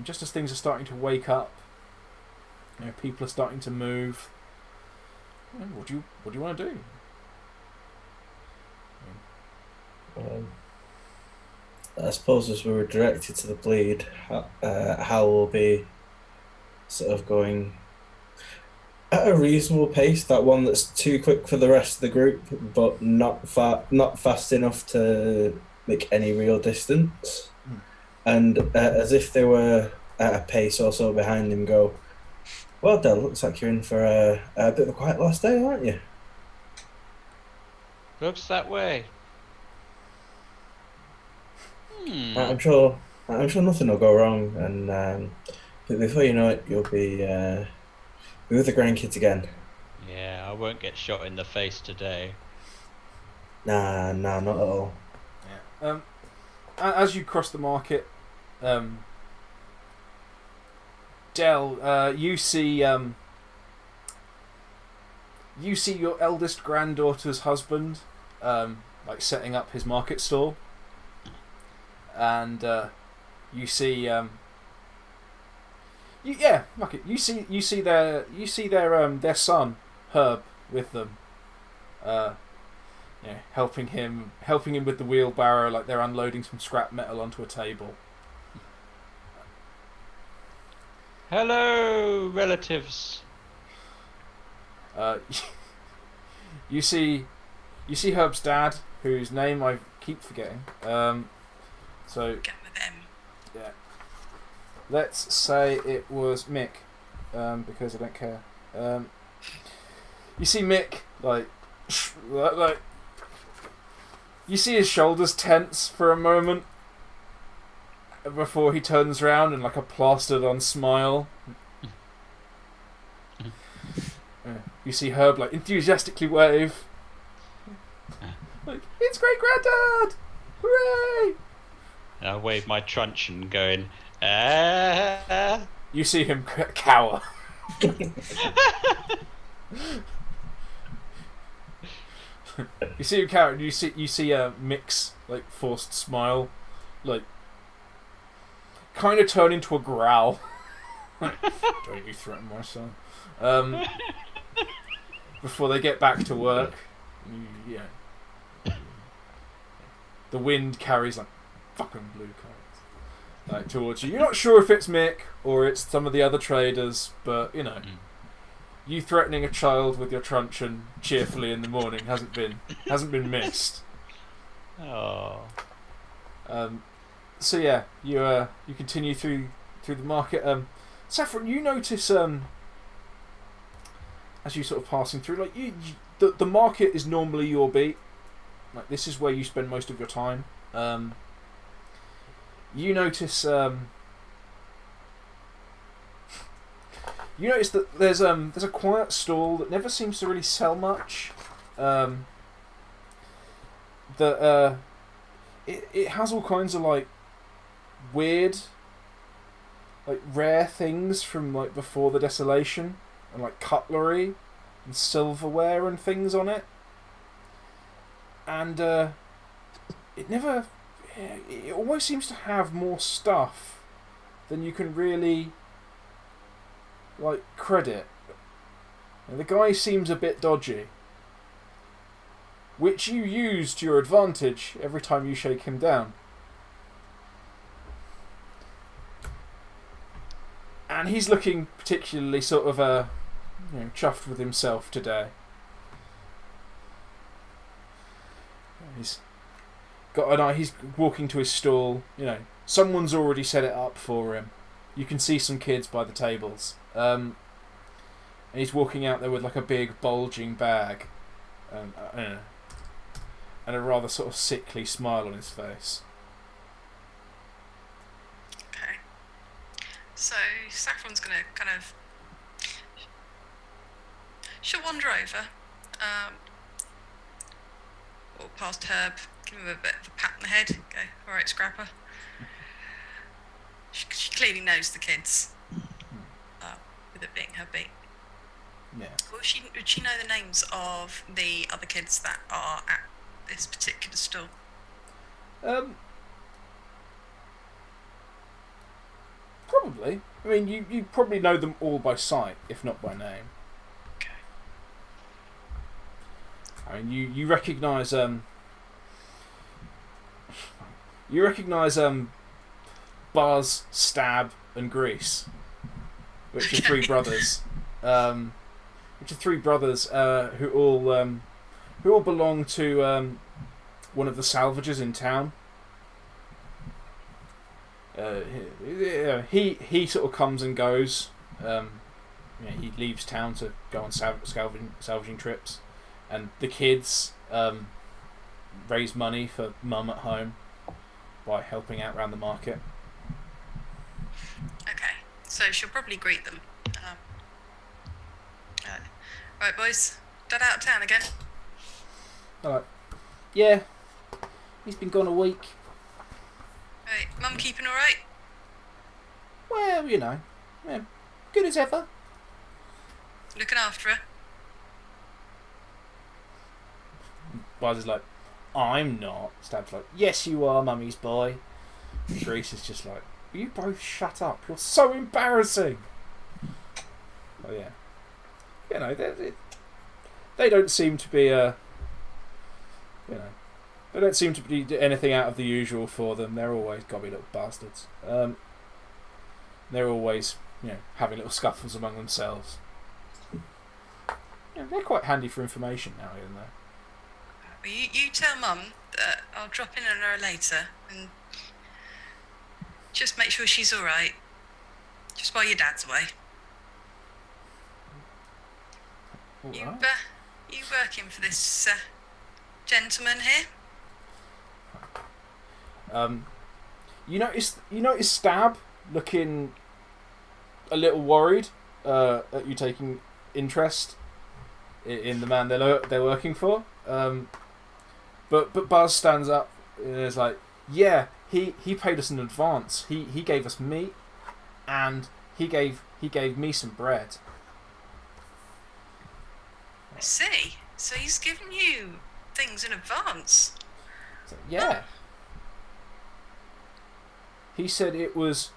just as things are starting to wake up, people are starting to move. What do you want to do? I suppose as we were directed to the bleed, Hal will be sort of going at a reasonable pace. That one that's too quick for the rest of the group, but not fast enough to make any real distance. And as if they were at a pace or so behind him, go, "Well, Del, looks like you're in for a bit of a quiet last day, aren't you?" Looks that way. I'm sure nothing will go wrong, and before you know it, you'll be with the grandkids again. Yeah, I won't get shot in the face today. Nah, not at all. Yeah. As you cross the market, Del, you see your eldest granddaughter's husband, like setting up his market stall. And you see you see their son Herb with them, helping him with the wheelbarrow, like they're unloading some scrap metal onto a table. Hello, relatives. You see Herb's dad, whose name I keep forgetting. So Get with them. yeah, let's say it was Mick, because I don't care. You see Mick like You see his shoulders tense for a moment before he turns around and like a plastered-on smile. You see Herb like enthusiastically wave. Like, it's great granddad! Hooray! And I wave my truncheon, going, ah. You see him cower. You see him cower. You see Mick's like forced smile, like kind of turn into a growl. Don't you threaten my son? Before they get back to work, yeah. The wind carries like fucking Bluecoats like towards you. You're not sure if it's Mick or it's some of the other traders, but you know, you threatening a child with your truncheon cheerfully in the morning hasn't been missed. Oh. So yeah, you continue through the market. Saffron, you notice as you sort of passing through, like the market is normally your beat. Like this is where you spend most of your time. You notice that there's a quiet stall that never seems to really sell much. It has all kinds of like weird, like rare things from like before the desolation, and like cutlery and silverware and things on it. And it always seems to have more stuff than you can really like credit. And the guy seems a bit dodgy, which you use to your advantage every time you shake him down. And he's looking particularly sort of chuffed with himself today. He's got an eye. He's walking to his stall. You know, someone's already set it up for him. You can see some kids by the tables. And he's walking out there with like a big bulging bag, and a rather sort of sickly smile on his face. Okay. So Saffron's gonna kind of she'll wander over, walk past Herb, give him a bit of a pat on the head, go, all right, Scrapper. She clearly knows the kids, with it being her beat. Yeah. Would she know the names of the other kids that are at this particular stall? Probably. I mean, you probably know them all by sight, if not by name. Okay. I mean, you recognise Buzz, Stab, and Grease, which are three brothers. Who all belong to one of the salvagers in town. He sort of comes and goes. He leaves town to go on salvaging trips, and the kids raise money for Mum at home by helping out around the market. Okay, so she'll probably greet them. Right, boys, dad out of town again? Alright. Yeah, he's been gone a week. Right, Mum keeping all right? Well, you know, yeah, good as ever. Looking after her? Buzz is like, I'm not. Stab's like, yes you are, Mummy's boy. Grease is just like, will you both shut up? You're so embarrassing. Oh yeah. You know, they don't seem to be they don't seem to be anything out of the usual for them. They're always gobby little bastards. They're always, having little scuffles among themselves. Yeah, they're quite handy for information now, isn't they? Well, you tell Mum that I'll drop in on her later and just make sure she's all right. Just while your dad's away. All You right. working for this gentleman here? You notice Stab looking a little worried at you taking interest in the man they're working for. But Buzz stands up and is like, yeah, he paid us in advance. He gave us meat, and he gave me some bread. I see. So he's given you things in advance. So, yeah. He said it was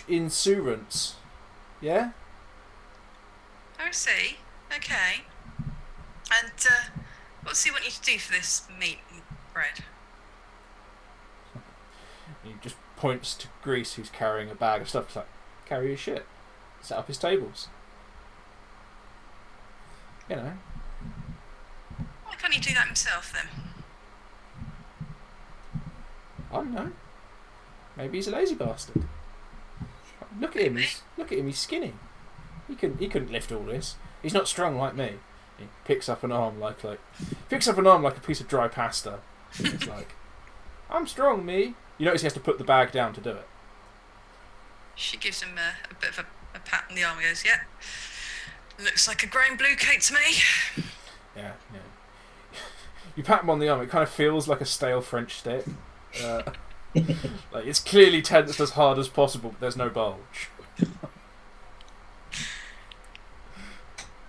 insurance. Yeah? I see. Okay. And what's he want you to do for this meat and bread? He just points to Grease, who's carrying a bag of stuff. He's like, carry his shit. Set up his tables. You know. Why can't he do that himself then? I don't know. Maybe he's a lazy bastard. Look at him. He's skinny. He couldn't lift all this. He's not strong like me. He picks up an arm like a piece of dry pasta. It's like, I'm strong, me. You notice he has to put the bag down to do it. She gives him a bit of a pat on the arm and goes, yeah, looks like a grown Bluecoat to me. Yeah. You pat him on the arm, it kind of feels like a stale French stick. Like it's clearly tensed as hard as possible, but there's no bulge.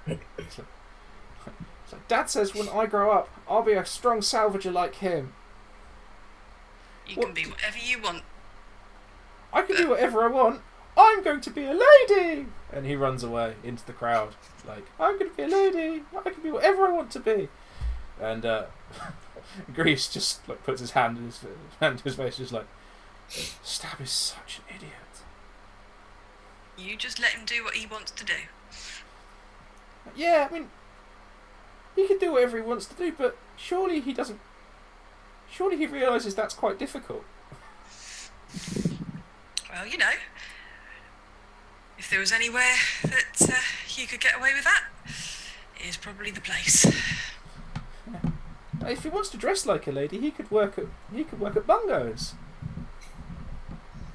It's like, Dad says when I grow up, I'll be a strong salvager like him. You can be whatever you want. I can do whatever I want. I'm going to be a lady! And he runs away into the crowd. Like, I'm going to be a lady. I can be whatever I want to be. And Grease just like puts his hand to his face, just like, Stab is such an idiot. You just let him do what he wants to do. Yeah, I mean, he can do whatever he wants to do, but surely he doesn't. Surely he realises that's quite difficult. Well, you know, if there was anywhere that you could get away with that, it is probably the place. If he wants to dress like a lady, he could work at bungos.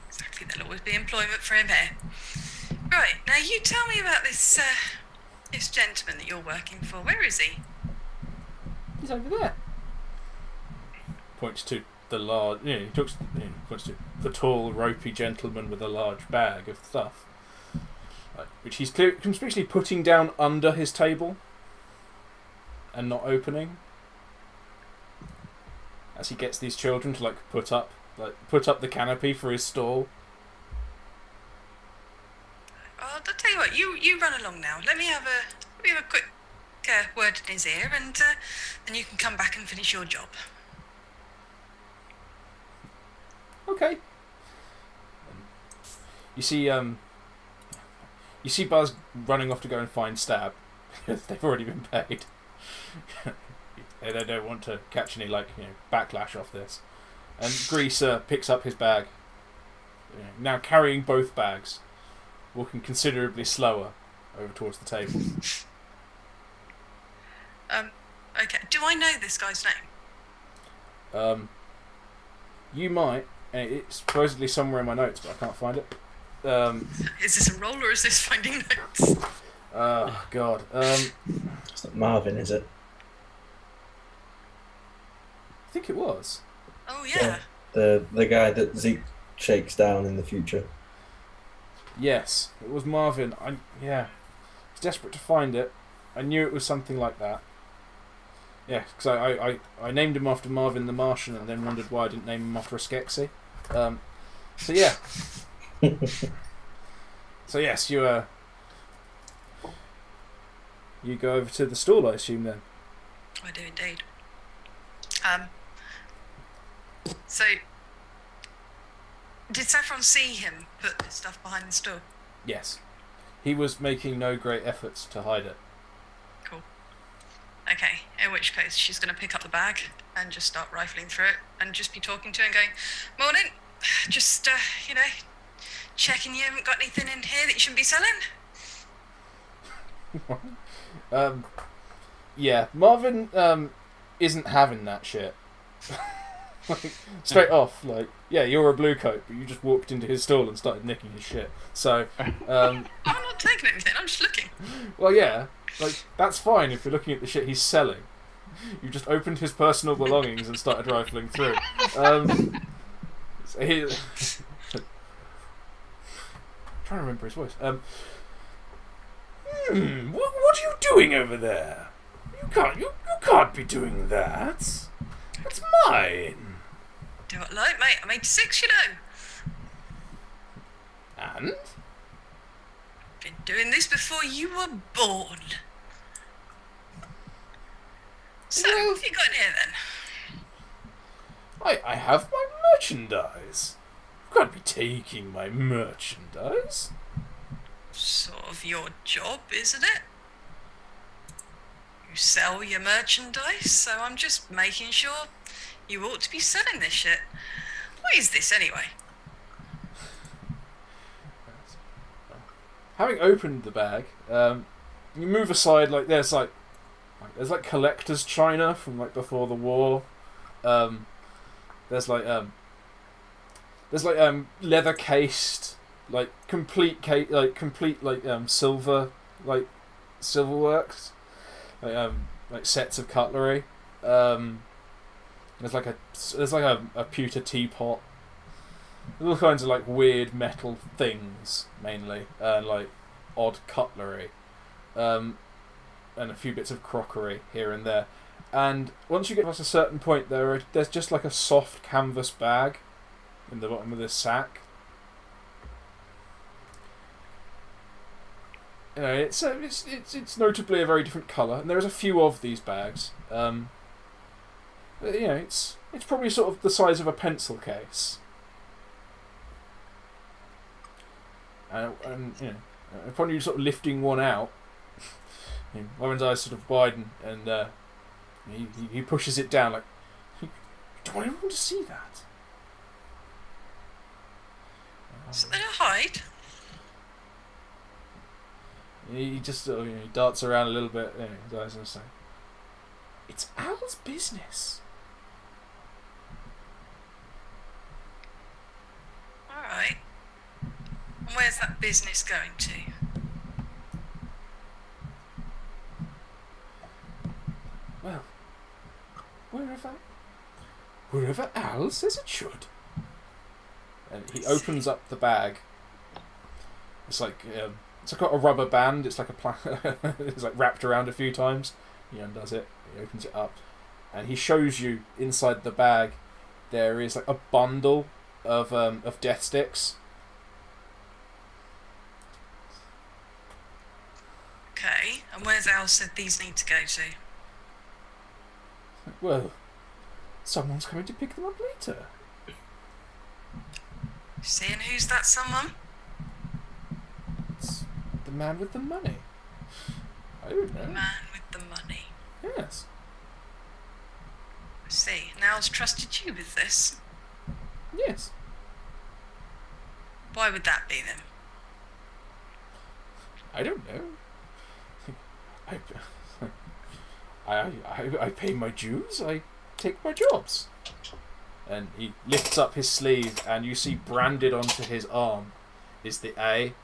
Exactly, there'll always be employment for him here. Right, now you tell me about this this gentleman that you're working for. Where is he? He's over there. Points to the large. Points to the tall, ropey gentleman with a large bag of stuff, which he's conspicuously putting down under his table and not opening. As he gets these children to put up the canopy for his stall. I'll tell you what. You run along now. Let me have a quick word in his ear, and then you can come back and finish your job. Okay. You see Buzz running off to go and find Stab because they've already been paid. They don't want to catch any backlash off this. And Grease picks up his bag, now carrying both bags, walking considerably slower over towards the table. Okay. Do I know this guy's name? You might. It's supposedly somewhere in my notes, but I can't find it. Is this a roll or is this finding notes? Oh God. It's not Marvin, is it? I think it was. Oh yeah. The guy that Zeke shakes down in the future. Yes, it was Marvin. I was desperate to find it. I knew it was something like that. Yeah, because I named him after Marvin the Martian, and then wondered why I didn't name him after a Skeksis. So yeah. So yes, you go over to the stall, I assume then. I do indeed. So, did Saffron see him put this stuff behind the store? Yes. He was making no great efforts to hide it. Cool. Okay, in which case she's going to pick up the bag and just start rifling through it and just be talking to her and going, "Morning, just, checking you haven't got anything in here that you shouldn't be selling?" Yeah, Marvin isn't having that shit. Like, straight off, like, yeah, you're a Bluecoat, but you just walked into his stall and started nicking his shit. So, I'm not taking anything. I'm just looking. well, yeah, like, that's fine if you're looking at the shit he's selling. You just opened his personal belongings and started rifling through. So trying to remember his voice. What are you doing over there? You can't be doing that. That's mine. Do what I like, mate. I'm 86, you know. And? Been doing this before you were born. So, Well, what have you got in here then? I have my merchandise. You can't be taking my merchandise. Sort of your job, isn't it? You sell your merchandise, so I'm just making sure you ought to be selling this shit. What is this anyway? Having opened the bag, you move aside. Like there's collector's china from like before the war. There's leather cased, like complete silver, like silverworks, like sets of cutlery. There's like a pewter teapot. There's all kinds of like weird metal things mainly, like odd cutlery, and a few bits of crockery here and there. And once you get past a certain point, there's just like a soft canvas bag in the bottom of this sack. You know, it's notably a very different colour, and there's a few of these bags. You know, it's probably sort of the size of a pencil case. And you know, upon you sort of lifting one out, Warren's eyes sort of widen, and he pushes it down like, "Do you want everyone to see that?" So they don't hide. He just he darts around a little bit. His eyes are saying, "It's Al's business." Alright. And where's that business going to? Well, wherever Al says it should. And he opens up the bag. It's like a rubber band. It's like it's like wrapped around a few times. He undoes it. He opens it up, and he shows you inside the bag. There is like a bundle of death sticks. Okay, and where's Al said these need to go to? Well, someone's coming to pick them up later. Seeing who's that someone? It's the man with the money. I don't know. The man with the money. Yes. I see. And Al's trusted you with this. Yes. Why would that be then? I don't know. I pay my dues. I take my jobs. And he lifts up his sleeve, and you see branded onto his arm is the A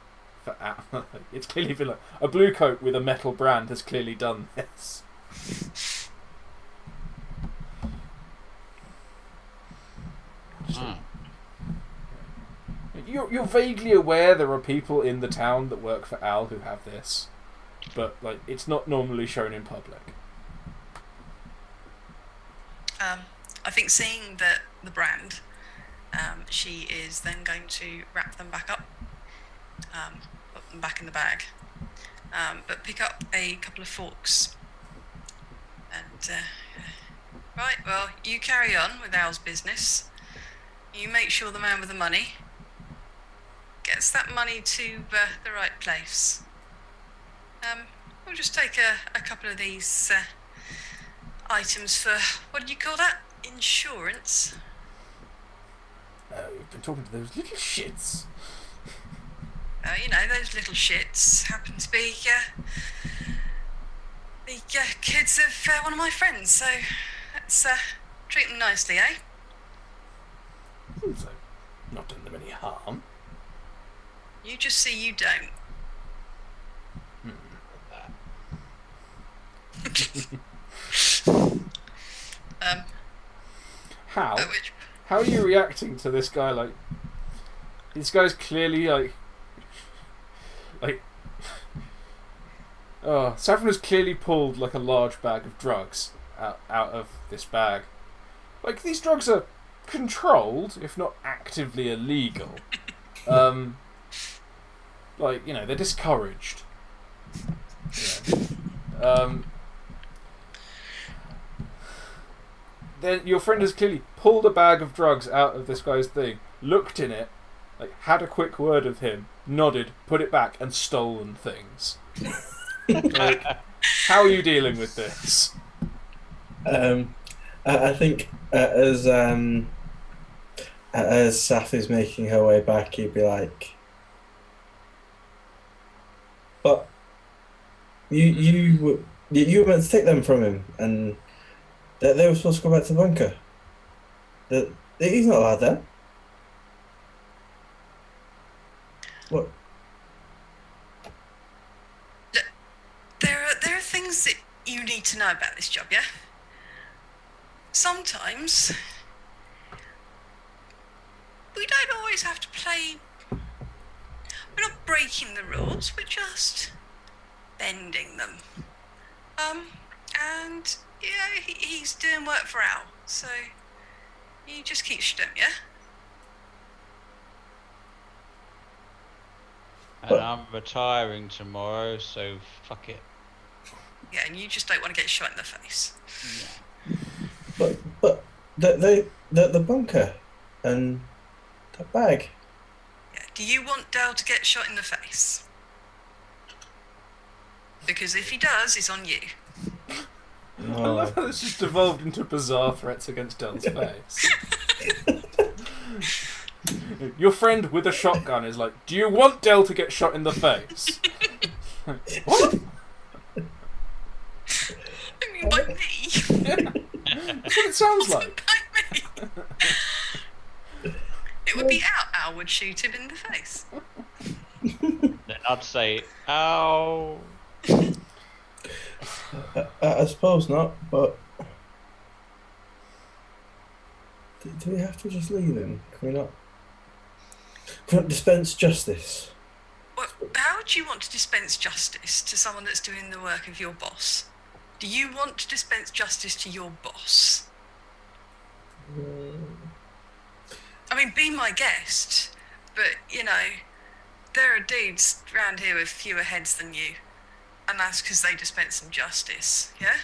for A. It's clearly been like a Bluecoat with a metal brand has clearly done this. You're vaguely aware there are people in the town that work for Al who have this, but like it's not normally shown in public. I think seeing the brand, she is then going to wrap them back up, put them back in the bag, but pick up a couple of forks. And right, well, you carry on with Al's business. You make sure the man with the money gets that money to the right place. We'll just take a couple of these items for, what do you call that? Insurance. You've been talking to those little shits. You know, those little shits happen to be The kids of one of my friends, so let's treat them nicely, eh? So, not done them any harm. You just see you don't. How? Which, How are you reacting to this guy? Like, this guy's clearly like. Oh, Saffron has clearly pulled like a large bag of drugs out of this bag. Like, these drugs are controlled, if not actively illegal. Like, you know, they're discouraged. You know. Then your friend has clearly pulled a bag of drugs out of this guy's thing, looked in it, like had a quick word with him, nodded, put it back, and stolen things. Like, how are you dealing with this? I think as Saf is making her way back, he'd be like, "But you were meant to take them from him, and they were supposed to go back to the bunker. He's not allowed there. What?" look, there are things that you need to know about this job, yeah? Sometimes we don't always have to play. We're not breaking the rules. We're just bending them. And yeah, he's doing work for Al, so you just keep stum, yeah? And I'm retiring tomorrow, so fuck it. Yeah, and you just don't want to get shot in the face. Yeah. But the bunker and that bag. Yeah. Do you want Dale to get shot in the face? Because if he does, it's on you. I love how this just devolved into bizarre threats against Dell's face. Your friend with a shotgun is like, do you want Dell to get shot in the face? What? I mean, by me. Yeah. That's what it sounds like. By me. It would be Al would shoot him in the face. Then I'd say, ow. I suppose not, but do we have to just leave him? Can we not? Can we not dispense justice? Well, how would you want to dispense justice to someone that's doing the work of your boss? Do you want to dispense justice to your boss? I mean, be my guest, but, you know, there are dudes around here with fewer heads than you, and that's because they dispense some justice, yeah?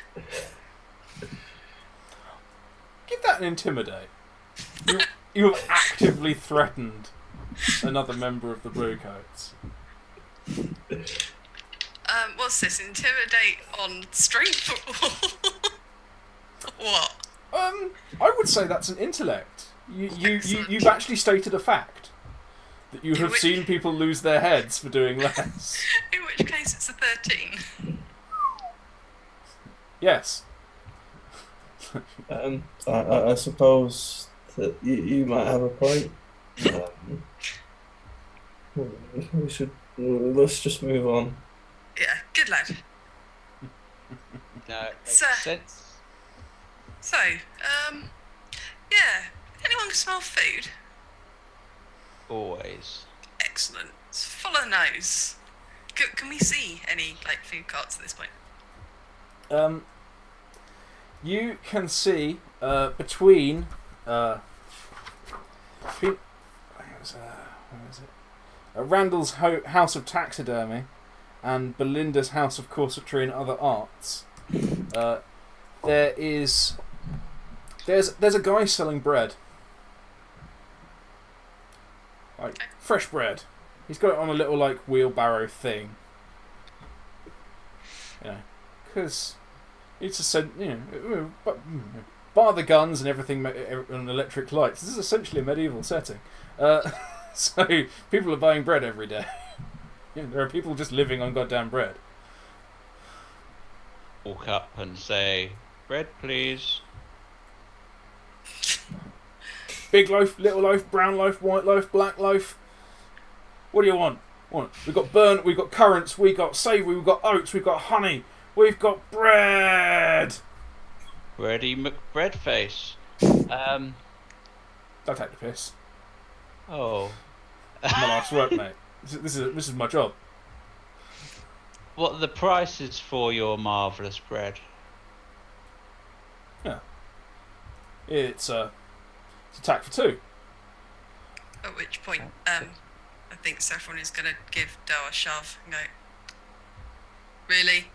Give that an intimidate. You have actively threatened another member of the Bluecoats. What's this? Intimidate on strength or what? I would say that's an intellect. You've actually stated a fact that you have seen people lose their heads for doing less. In which case it's a 13. Yes. I suppose that you might have a point. We should. Let's just move on. Yeah, good lad. No, it makes So- sense. So, yeah, anyone can smell food? Always. Excellent. It's follow the nose. Can we see any, like, food carts at this point? You can see between where is it? Randall's House of Taxidermy and Belinda's House of Corsetry and Other Arts. There's a guy selling bread, like fresh bread. He's got it on a little like wheelbarrow thing, you know, because it's bar the guns and everything and electric lights. This is essentially a medieval setting. So people are buying bread every day. There are people just living on goddamn bread. walk up and say, "Bread, please." Big loaf, little loaf, brown loaf, white loaf, black loaf. What do you want? We've got burnt, we've got currants, we've got savoury, we've got oats, we've got honey, we've got bread. Bready McBreadface. Don't take the piss. Oh. My life's work, mate. This is my job. What are the prices for your marvellous bread? Yeah. It's attack for 2. At which point, I think Saffron is going to give Doe a shove and go, "Really?"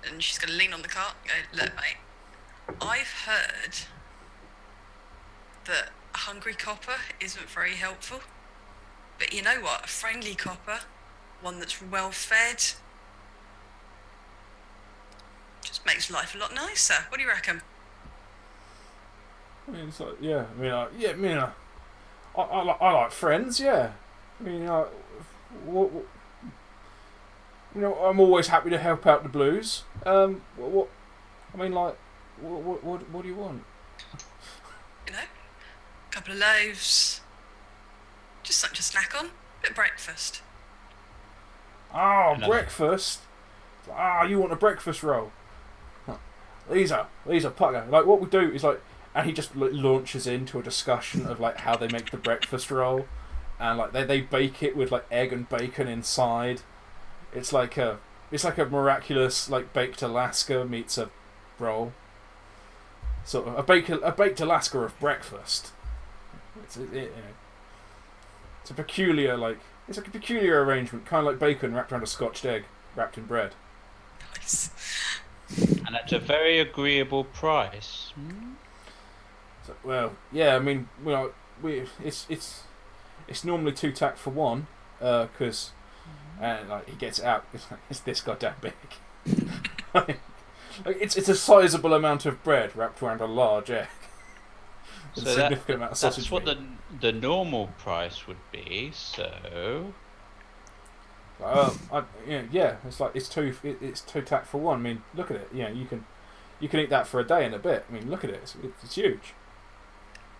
And she's going to lean on the cart and go, "Look, mate, I've heard that a hungry copper isn't very helpful. But you know what? A friendly copper, one that's well fed, just makes life a lot nicer. What do you reckon?" I mean, it's like, yeah. I mean, I like friends. Yeah. I mean, what, I'm always happy to help out the blues. What I mean, like, what do you want? You know, a couple of loaves, just something to snack on, bit of breakfast. Oh, breakfast. You want a breakfast roll? These are pucker. Like, what we do is like, and he just launches into a discussion of like how they make the breakfast roll, and like they bake it with like egg and bacon inside. It's like a miraculous like baked Alaska meets a roll. Sort of a baked Alaska of breakfast. It's a peculiar arrangement, kind of like bacon wrapped around a scotched egg wrapped in bread. Nice. And at a very agreeable price. So, well, yeah, I mean, it's normally 2 tack for 1, because like he gets it out. It's this goddamn big. like, it's a sizable amount of bread wrapped around a large egg. So a significant amount of sausage. That's what the normal price would be. So. It's like it's 2 tack for 1. I mean, look at it. Yeah, you can eat that for a day and a bit. I mean, look at it. It's huge.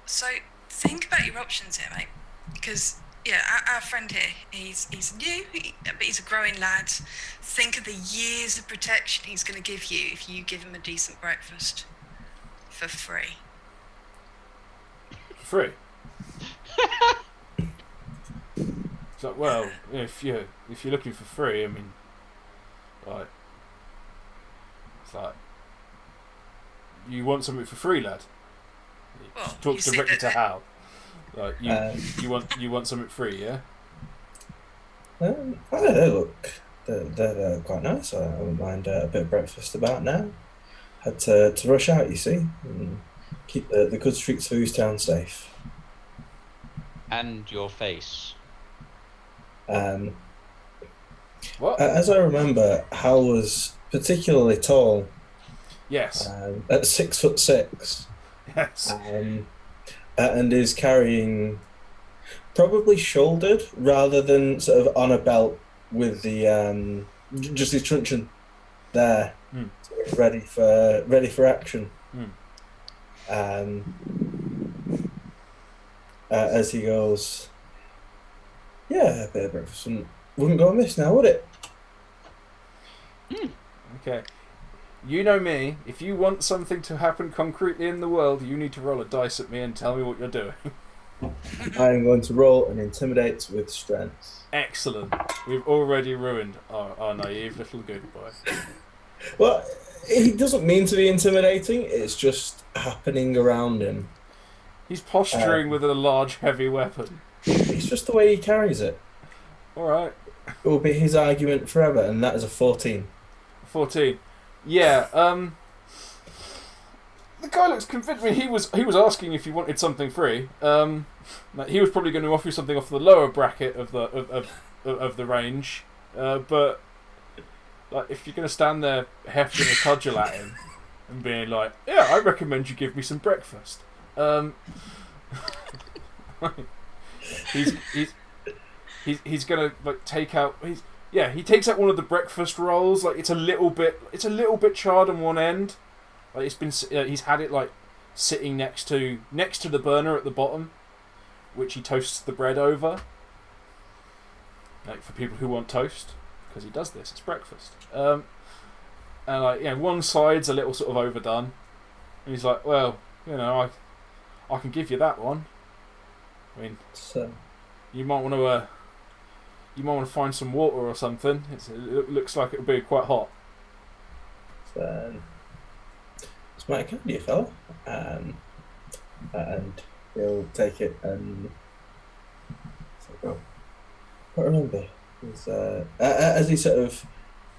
So think about your options here, mate. Because our friend here, he's new, but he's a growing lad. Think of the years of protection he's going to give you if you give him a decent breakfast for free. Free. So, well, if you're looking for free, I mean, like, it's like, you want something for free, lad. Well, Talk directly to Hal. Like, you want something free, yeah? I don't know, look, they're quite nice. I wouldn't mind a bit of breakfast about now. Had to rush out, you see, and keep the good streets of Ooze Town safe. And your face. What? As I remember, Hal was particularly tall. Yes. At 6'6". Yes. And is carrying, probably shouldered rather than sort of on a belt with the just his truncheon there, sort of ready for action. As he goes, yeah, a bit of breakfast wouldn't go amiss now, would it? Okay. You know me. If you want something to happen concretely in the world, you need to roll a dice at me and tell me what you're doing. I am going to roll an intimidate with strength. Excellent. We've already ruined our naive little good boy. Well, he doesn't mean to be intimidating. It's just happening around him. He's posturing with a large, heavy weapon. It's just the way he carries it. All right. It will be his argument forever, and that is a 14. 14. Yeah. The guy looks convinced. I mean, he was asking if you wanted something free. He was probably going to offer you something off the lower bracket of the range. But like, if you're going to stand there hefting a cudgel at him and being like, "Yeah, I recommend you give me some breakfast." He's gonna like take out. Yeah, he takes out one of the breakfast rolls. Like it's a little bit charred on one end. Like it's been, he's had it like sitting next to the burner at the bottom, which he toasts the bread over. Like for people who want toast, because he does this. It's breakfast. And like one side's a little sort of overdone, and he's like, well, I can give you that one. I mean, So, you might want to find some water or something. It looks like it'll be quite hot. it's mighty kind of you, fella. And he'll take it and go. But remember, as he sort of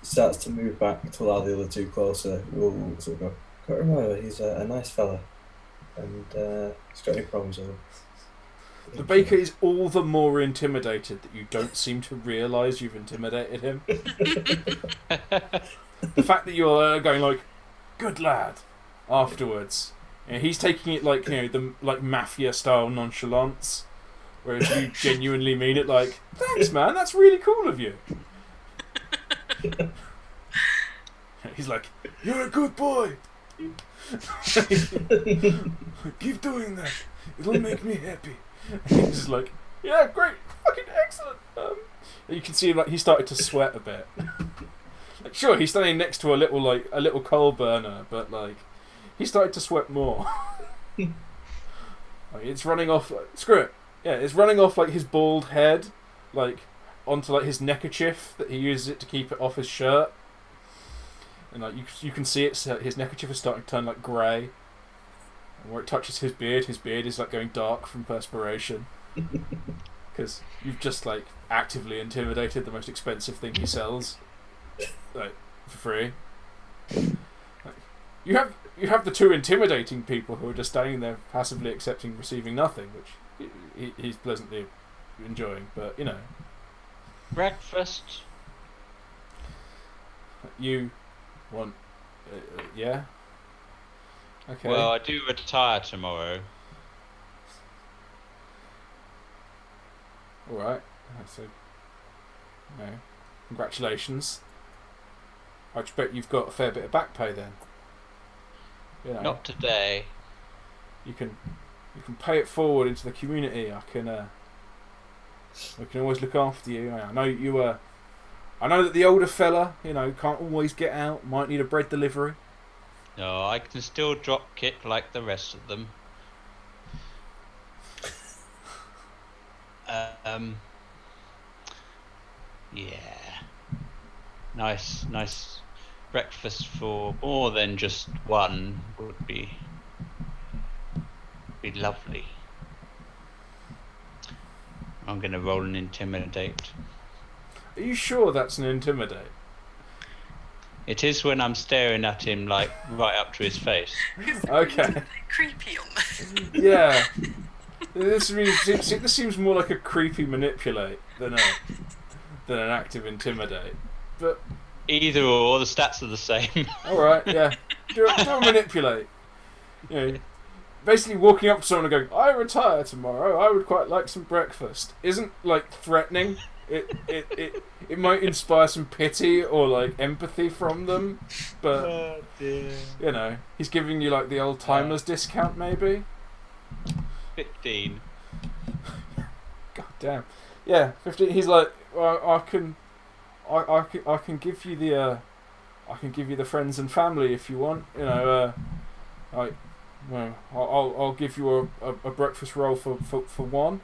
starts to move back to allow the other two closer, we'll sort of go. But remember, he's a nice fella, and he's got any problems with him. The baker is all the more intimidated that you don't seem to realise you've intimidated him. The fact that you're going like, "Good lad," afterwards, he's taking it like the mafia style nonchalance, whereas you genuinely mean it like, "Thanks, man, that's really cool of you." He's like, "You're a good boy. Keep doing that. It'll make me happy." And he's just like, "Yeah, great, fucking excellent." You can see he started to sweat a bit. Like, sure, he's standing next to a little coal burner, but he started to sweat more. It's running off. Screw it. Yeah, it's running off his bald head, onto his neckerchief that he uses it to keep it off his shirt. And you can see his neckerchief is starting to turn grey. And where it touches his beard is going dark from perspiration. Because you've just actively intimidated the most expensive thing he sells, for free. You have the two intimidating people who are just standing there passively accepting receiving nothing, which he's pleasantly enjoying. But Breakfast. You want, yeah. Okay. Well, I do retire tomorrow. All right. So, congratulations. I expect you've got a fair bit of back pay then. Not today. You can pay it forward into the community. I can always look after you. I know you. I know that the older fella, can't always get out. Might need a bread delivery. No, I can still drop kick like the rest of them. Yeah. Nice breakfast for more than just one would be lovely. I'm gonna roll an intimidate. Are you sure that's an intimidate? It is when I'm staring at him right up to his face. Okay. Creepy on that. Yeah. This seems more like a creepy manipulate than an active intimidate. But either or, the stats are the same. All right, yeah. Do a manipulate. Basically walking up to someone and going, "I retire tomorrow. I would quite like some breakfast." Isn't threatening. It might inspire some pity or empathy from them, but Oh dear. he's giving you the old timers discount maybe. 15. God damn. Yeah, 15. He's like, well, I can give you the friends and family if you want. I'll give you a breakfast roll for one.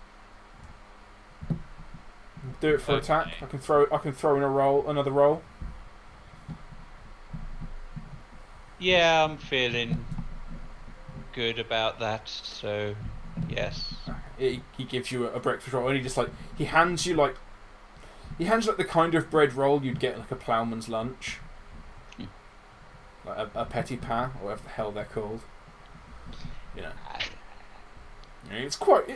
Do it for attack. I can throw in another roll. Yeah, I'm feeling good about that. So, yes. He gives you a breakfast roll, and he hands you the kind of bread roll you'd get a ploughman's lunch, a petit pain, or whatever the hell they're called. It's quite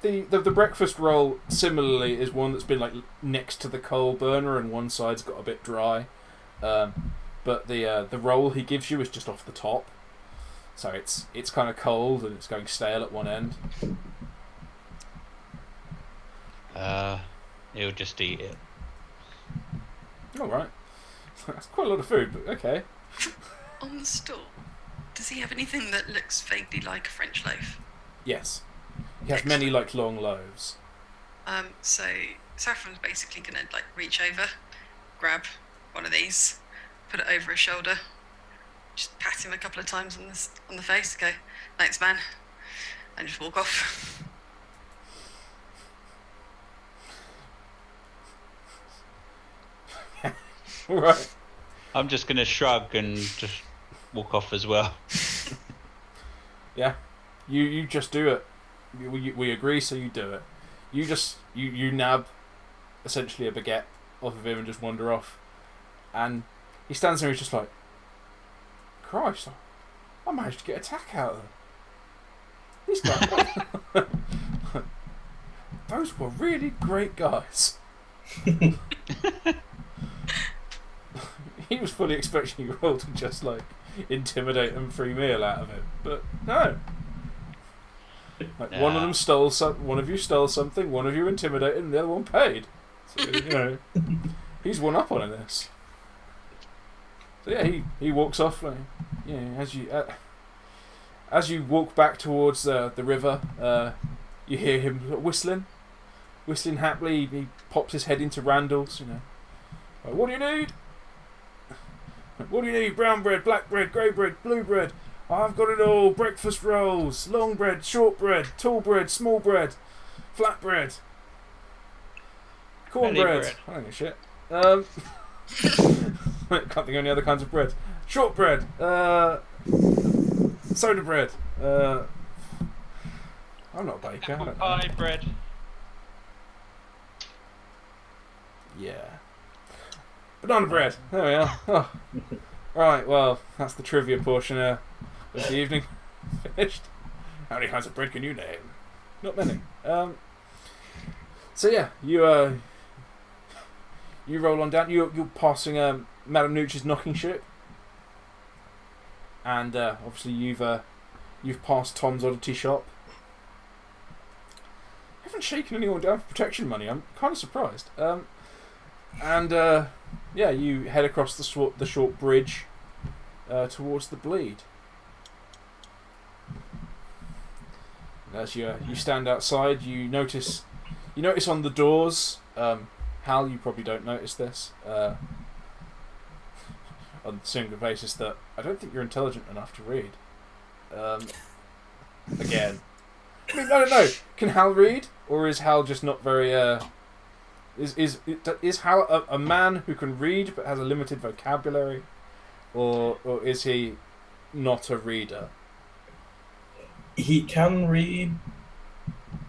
the breakfast roll. Similarly, is one that's been next to the coal burner, and one side's got a bit dry. But the roll he gives you is just off the top, so it's kind of cold and it's going stale at one end. He'll just eat it. All right. That's quite a lot of food, but okay. On the store, does he have anything that looks vaguely like a French loaf? Yes. He has many like long loaves. So Saffron's basically gonna like reach over, grab one of these, put it over his shoulder, just pat him a couple of times on the face, go, "Thanks, man," and just walk off. All right. I'm just going to shrug and just walk off as well. Yeah. You just do it. We agree, so you do it. You nab essentially a baguette off of him and just wander off. And he stands there and he's just like, Christ, I managed to get a tack out of them. These guys, those were really great guys. He was fully expecting you all to just like intimidate and free meal out of it, but no. Like one of them stole one of you stole something, one of you intimidated, and the other one paid. So he's one up on this. So yeah, he walks off. Like, as you walk back towards the river, you hear him whistling happily. He pops his head into Randall's. Like, what do you need? What do you need? Brown bread, black bread, grey bread, blue bread. I've got it all. Breakfast rolls, long bread, short bread, tall bread, small bread, flat bread, cornbread. I don't know shit. Can't think of any other kinds of bread. Short bread, soda bread. I'm not a baker. Apple pie bread. Yeah. Banana bread. There we are. Oh. Right, well, that's the trivia portion of the evening. Finished. How many kinds of bread can you name? Not many. So yeah, you roll on down. You're passing Madame Nooch's knocking ship, and obviously you've passed Tom's oddity shop. I haven't shaken anyone down for protection money. I'm kind of surprised. Yeah, you head across the short bridge towards the bleed. And as you stand outside, you notice on the doors. Hal, you probably don't notice this on the single basis that I don't think you're intelligent enough to read. Again, I mean, I don't know. Can Hal read, or is Hal just not very? Is Hal a man who can read but has a limited vocabulary, or is he not a reader? He can read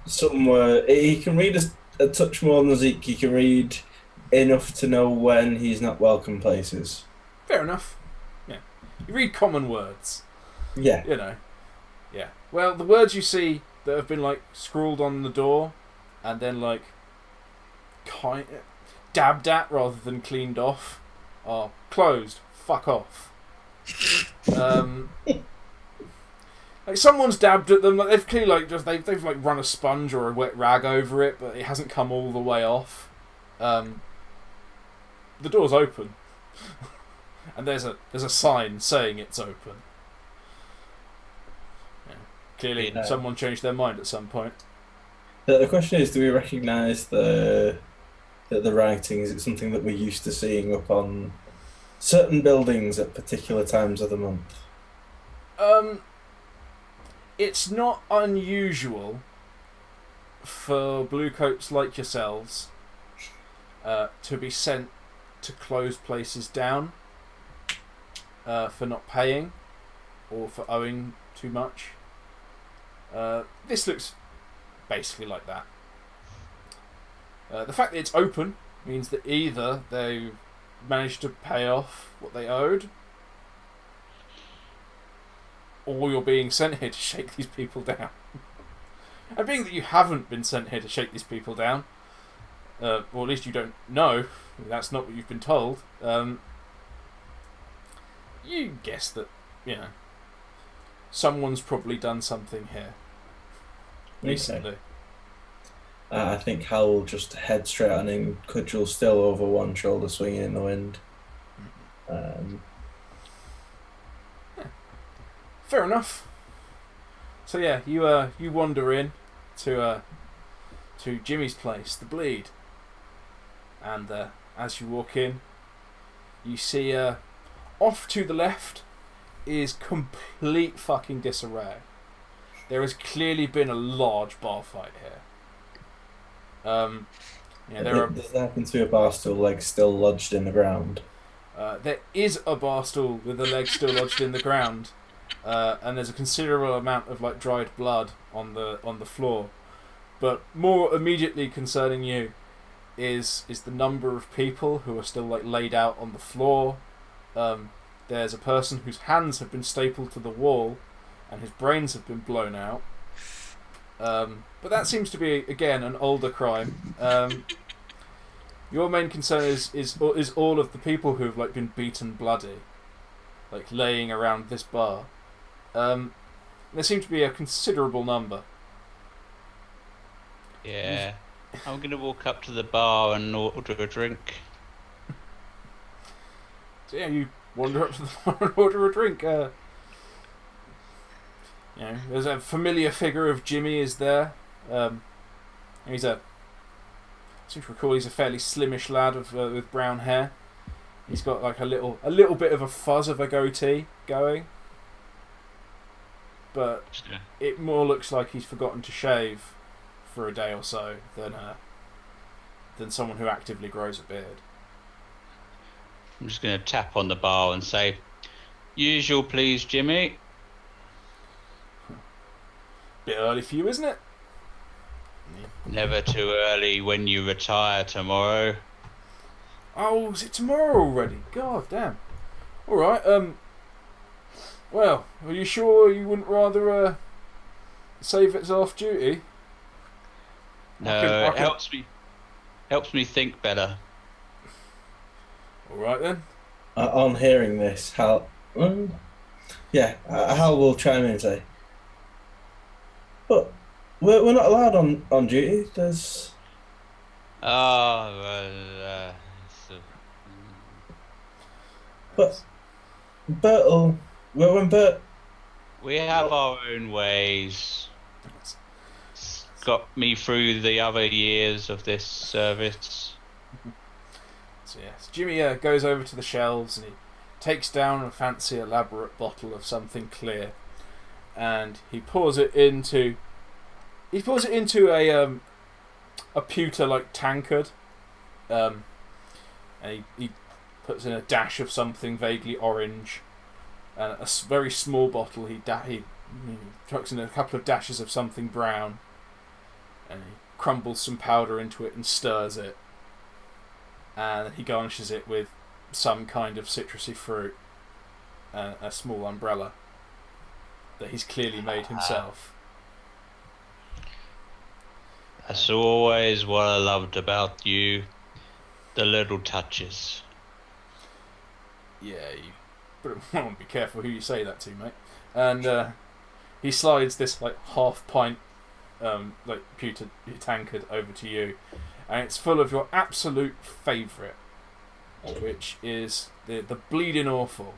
somewhere. He can read a touch more than Zeke. He can read enough to know when he's not welcome places. Fair enough. Yeah, you read common words. Yeah. Yeah. Well, the words you see that have been like scrawled on the door, and then like dabbed at rather than cleaned off, are closed. Fuck off. Like someone's dabbed at them. Like they've clearly like they've like run a sponge or a wet rag over it, but it hasn't come all the way off. The door's open, and there's a sign saying it's open. Yeah. Clearly, someone changed their mind at some point. The question is, do we recognise the writing? Is it something that we're used to seeing up on certain buildings at particular times of the month? It's not unusual for Bluecoats like yourselves to be sent to close places down for not paying or for owing too much. This looks basically like that. The fact that it's open means that either they managed to pay off what they owed, or you're being sent here to shake these people down. And being that you haven't been sent here to shake these people down, or at least you don't know, that's not what you've been told, you guess that, someone's probably done something here recently. I think Hal will just head straight on in, cudgel still over one shoulder, swinging in the wind. Fair enough. So yeah, you wander in to Jimmy's place, the Bleed, and as you walk in, you see off to the left is complete fucking disarray. There has clearly been a large bar fight here. Does there happen to be a bar stool leg still lodged in the ground? There is a bar stool with the leg still lodged in the ground, and there's a considerable amount of like dried blood on the floor. But more immediately concerning you is the number of people who are still like laid out on the floor. There's a person whose hands have been stapled to the wall, and his brains have been blown out. But that seems to be again an older crime. Your main concern is all of the people who have like been beaten bloody, like laying around this bar. There seem to be a considerable number. Yeah, I'm gonna walk up to the bar and order a drink. So yeah, you wander up to the bar and order a drink. There's a familiar figure of Jimmy is there. I seem to recall he's a fairly slimish lad with brown hair. He's got like a little bit of a fuzz of a goatee going, but it more looks like he's forgotten to shave for a day or so than someone who actively grows a beard. I'm just gonna tap on the bar and say, "Usual, please, Jimmy." Bit early for you, isn't it? Never too early when you retire tomorrow. Oh, is it tomorrow already? God damn. Alright, well, are you sure you wouldn't rather save it off duty? No, I it helps me think better. Alright then. On hearing this, Hal will chime in and say, "But we're not allowed on duty. There's..." Oh, well, But Bert'll... when Bert... we have our own ways. It's got me through the other years of this service. So yes, Jimmy goes over to the shelves and he takes down a fancy elaborate bottle of something clear, and he pours it into a pewter like tankard, and he puts in a dash of something vaguely orange, and a very small bottle he chucks in a couple of dashes of something brown, and he crumbles some powder into it and stirs it, and he garnishes it with some kind of citrusy fruit, a small umbrella that he's clearly made himself. That's always what I loved about you, the little touches. Yeah, you want to be careful who you say that to, mate. And he slides this like half pint like pewter tankard over to you, and it's full of your absolute favourite, which is the Bleeding Awful,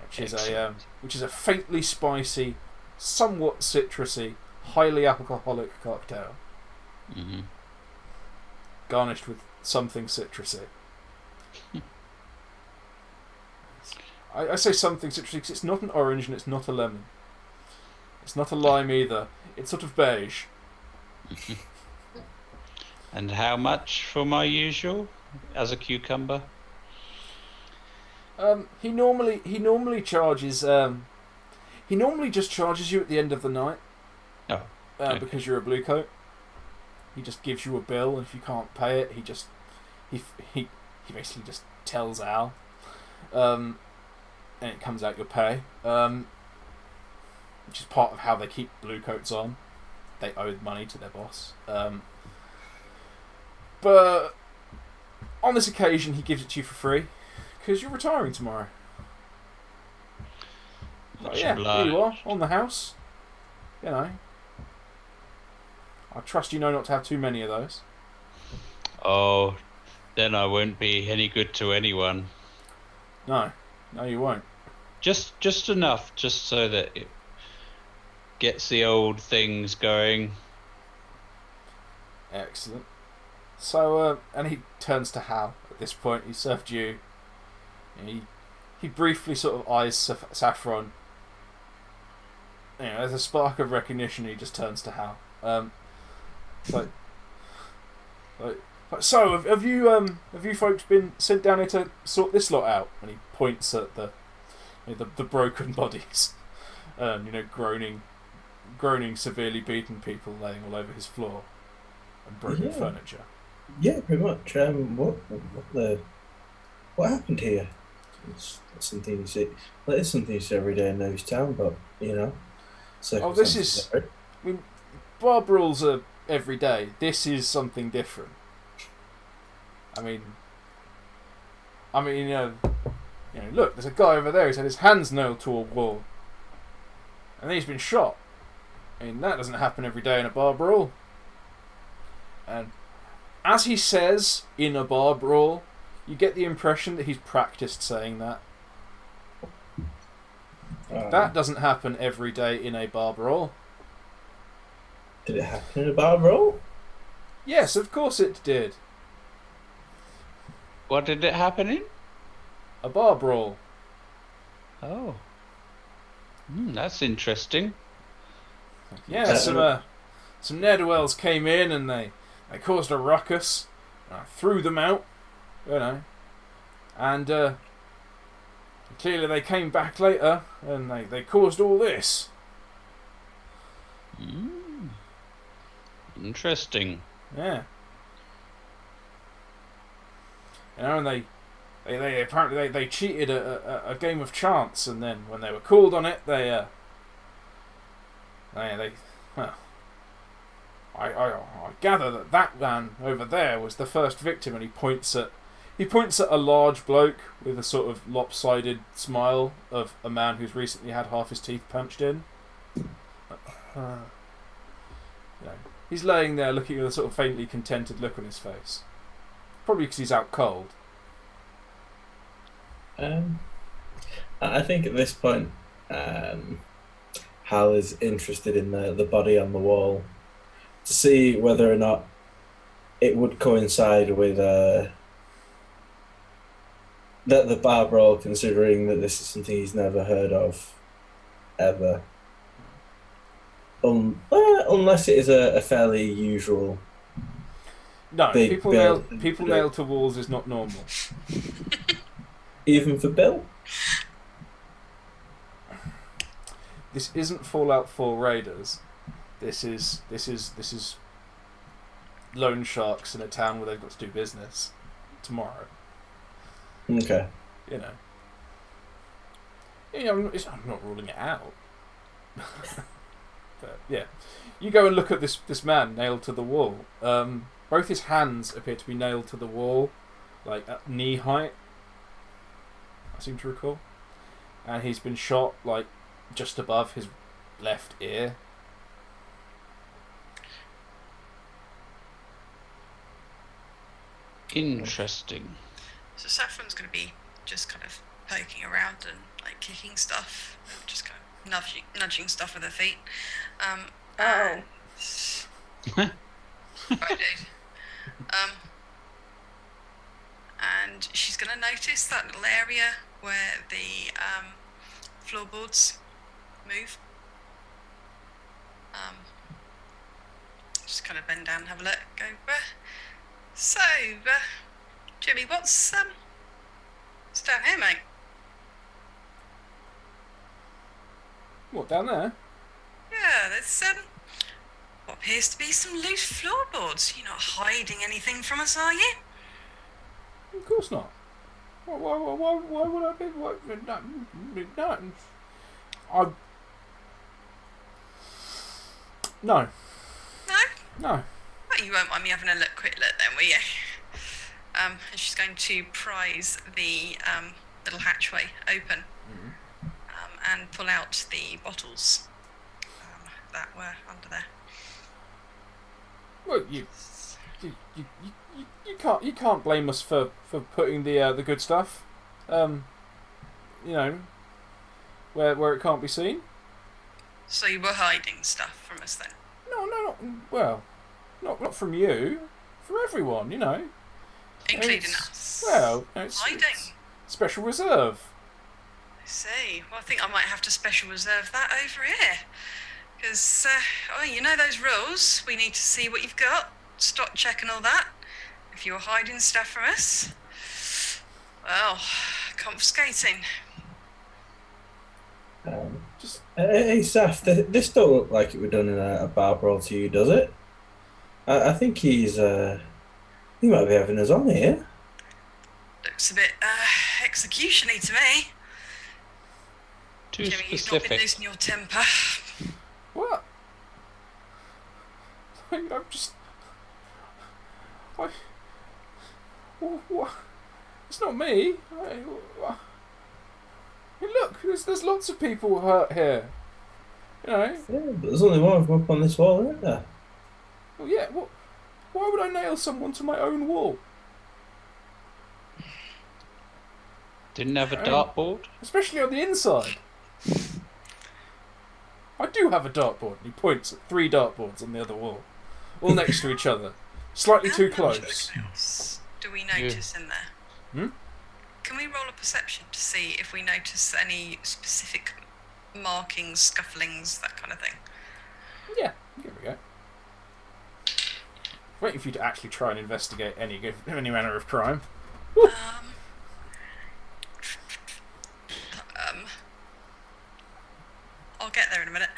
which is a faintly spicy, somewhat citrusy, highly alcoholic cocktail, garnished with something citrusy. I say something citrusy because it's not an orange and it's not a lemon. It's not a lime either. It's sort of beige. And how much for my usual as a cucumber? He normally charges. He normally just charges you at the end of the night. Oh, okay. Because you're a Bluecoat. He just gives you a bill, and if you can't pay it, he basically just tells Al, and it comes out your pay. Which is part of how they keep Bluecoats on. They owe money to their boss. But on this occasion, he gives it to you for free because you're retiring tomorrow. So, yeah, here you are on the house. You know, I trust you know not to have too many of those. Oh, then I won't be any good to anyone. No, you won't. Just enough, just so that it gets the old things going. Excellent. So, and he turns to Hal at this point. He served you. He briefly sort of eyes Saffron. There's a spark of recognition. He just turns to Hal. It's like, so have you folks been sent down here to sort this lot out? And he points at the broken bodies, groaning, severely beaten people laying all over his floor, and broken furniture. Yeah, pretty much. What happened here? It's something you see. Well, it's something you see every day in Ooze Town, but this is. I mean, bar brawls are every day. This is something different. I mean, look, there's a guy over there who's had his hands nailed to a wall, and he's been shot. I mean, that doesn't happen every day in a bar brawl. And as he says in a bar brawl, you get the impression that he's practiced saying that. That doesn't happen every day in a bar brawl. Did it happen in a bar brawl? Yes, of course it did. What did it happen in? A bar brawl. Oh. That's interesting. Yeah, some ne'er-do-wells came in and they caused a ruckus. I threw them out, and clearly they came back later and they caused all this. Interesting. Yeah. And they apparently they cheated a game of chance, and then when they were called on it, I gather that man over there was the first victim, and he points at a large bloke with a sort of lopsided smile of a man who's recently had half his teeth punched in. He's laying there looking with a sort of faintly contented look on his face. Probably because he's out cold. I think at this point, Hal is interested in the body on the wall to see whether or not it would coincide with the bar brawl, considering that this is something he's never heard of ever. Unless it is a fairly usual. No, people nailed to walls is not normal. Even for Bill? This isn't Fallout 4 Raiders. This is loan sharks in a town where they've got to do business tomorrow. Okay. I'm not ruling it out. But yeah, you go and look at this man nailed to the wall. Both his hands appear to be nailed to the wall, like at knee height, I seem to recall. And he's been shot like just above his left ear. Interesting. So Saffron's going to be just kind of poking around and like kicking stuff, just kind of nudging stuff with her feet. And I did. And she's going to notice that little area where the floorboards move. Just kind of bend down and have a look. Go, so, Jimmy, what's down here, mate? What, down there? Yeah, there's what appears to be some loose floorboards. You're not hiding anything from us, are you? Of course not. Why would I be? No. No? Well, you won't mind me having a quick look then, will you? And she's going to prise the little hatchway open and pull out the bottles that were under there. Well, you can't blame us for putting the good stuff, you know, where it can't be seen. So you were hiding stuff from us then? Well, not from you, from everyone, you know. Including us? Well, it's Hiding? special reserve. I see. Well, I think I might have to special reserve that over here. Because, you know those rules. We need to see what you've got, stock check and all that. If you're hiding stuff from us, well, confiscating. Hey, Saf, this don't look like it were done in a bar brawl to you, does it? I think he might be having us on here. Looks a bit, execution-y to me. Too Jimmy, you've not been specific. losing your temper. What? I'm just. What? It's not me. Look, there's lots of people hurt here. You know. Yeah, but there's only one of them up on this wall, isn't there? Well, yeah. Why would I nail someone to my own wall? Didn't have a dartboard? Especially on the inside. I do have a dartboard. And he points at 3 dartboards on the other wall, all next to each other, slightly too close. Do we notice in there? Hmm? Can we roll a perception to see if we notice any specific markings, scufflings, that kind of thing? Yeah, here we go. Waiting for you to actually try and investigate any manner of crime. I'll get there in a minute.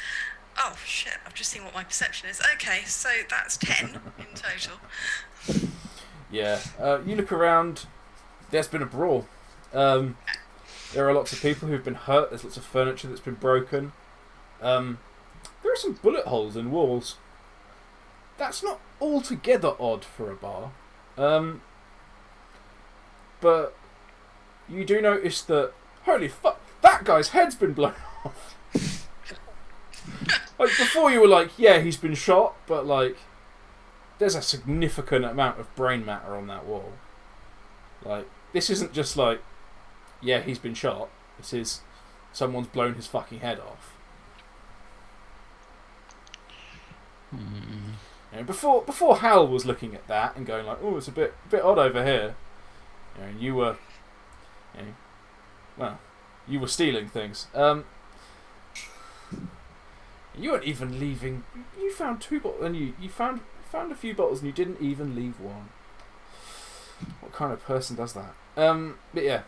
Oh shit, I've just seen what my perception is. Okay, so that's 10 in total. Yeah, you look around, there's been a brawl. There are lots of people who've been hurt, there's lots of furniture that's been broken. There are some bullet holes in walls. That's not altogether odd for a bar. But you do notice that, holy fuck, that guy's head's been blown off. Like, before you were like, yeah, he's been shot, but like, there's a significant amount of brain matter on that wall. Like, this isn't just like, yeah, he's been shot. This is, someone's blown his fucking head off. You know, before Hal was looking at that and going like, oh, it's a bit odd over here. You know, you were, you were stealing things. You weren't even leaving. You found 2 bottles, and you found a few bottles, and you didn't even leave one. What kind of person does that? But yeah,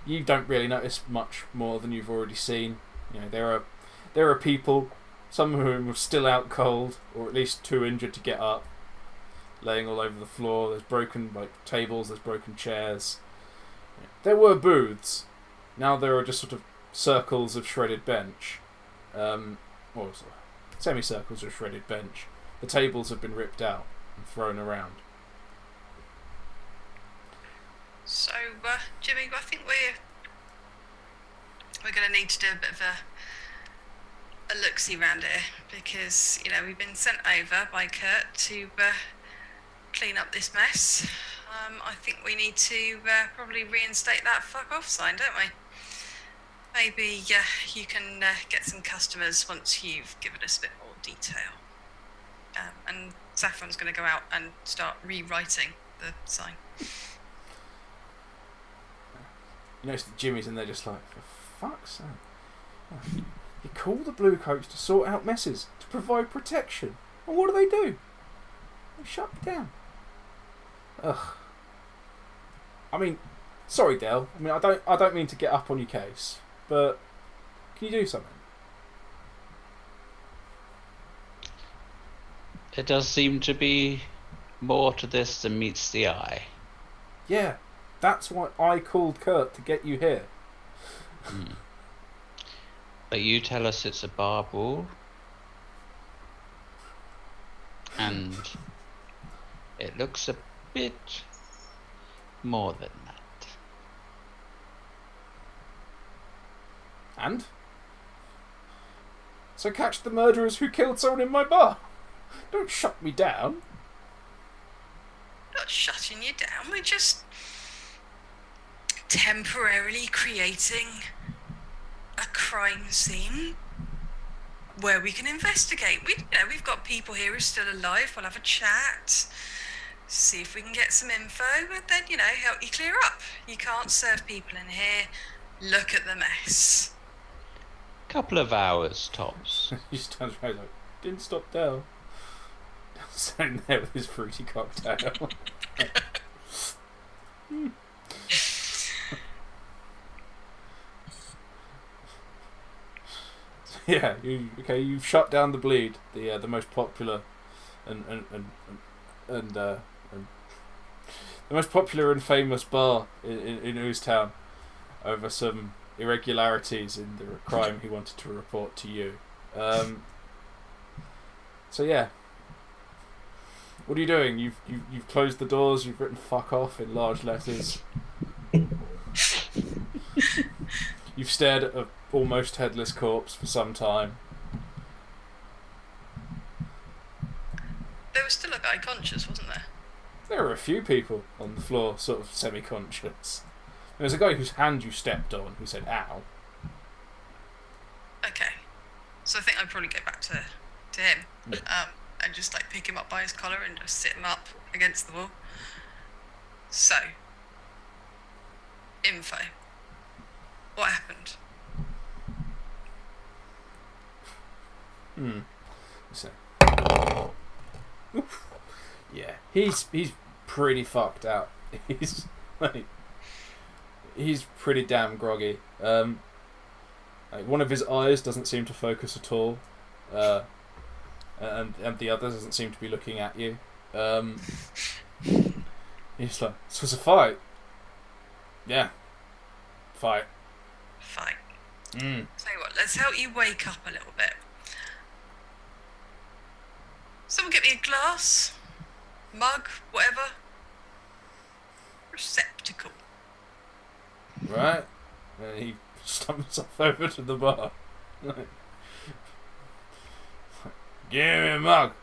you don't really notice much more than you've already seen. You know, there are people, some of whom are still out cold, or at least too injured to get up, laying all over the floor. There's broken tables. There's broken chairs. There were booths. Now there are just sort of circles of shredded bench. Or semicircles of shredded bench. The tables have been ripped out and thrown around. So, Jimmy, I think we're going to need to do a bit of a look-see round here, because, you know, we've been sent over by Kurt to clean up this mess. I think we need to probably reinstate that fuck off sign, don't we? Maybe you can get some customers once you've given us a bit more detail. And Saffron's going to go out and start rewriting the sign. You notice that Jimmy's in there just like, for fuck's sake. You call the Bluecoats to sort out messes, to provide protection. And what do? They shut me down. Ugh. I mean, sorry, Del. I mean, I don't mean to get up on your case, but can you do something? There does seem to be more to this than meets the eye. Yeah, that's why I called Kurt to get you here. But you tell us it's a bar brawl, and it looks a bit more than that. And? So catch the murderers who killed someone in my bar. Don't shut me down. Not shutting you down. We're just temporarily creating a crime scene where we can investigate. We've got people here who are still alive. We'll have a chat, see if we can get some info, but then, help you clear up. You can't serve people in here. Look at the mess. Couple of hours tops. He stands around like, didn't stop down. Standing there with his fruity cocktail. Yeah, you've shut down the Bleed, the most popular and the most popular and famous bar in Ooze Town, over some irregularities in the crime he wanted to report to you. So yeah, what are you doing? You've closed the doors. You've written "fuck off" in large letters. You've stared at a almost headless corpse for some time. There was still a guy conscious, wasn't there? There were a few people on the floor, sort of semi-conscious. There was a guy whose hand you stepped on who said "ow." Okay, so I think I'd probably go back to him, and just like pick him up by his collar and just sit him up against the wall. So, info. What happened? So, yeah, he's pretty fucked out. He's pretty damn groggy. One of his eyes doesn't seem to focus at all, and the other doesn't seem to be looking at you. He's like, "This was a fight." Yeah, fight. Fine. Tell you what, let's help you wake up a little bit. Someone get me a glass, mug, whatever. Receptacle. Right? And he stumbles off over to the bar. Give me a mug.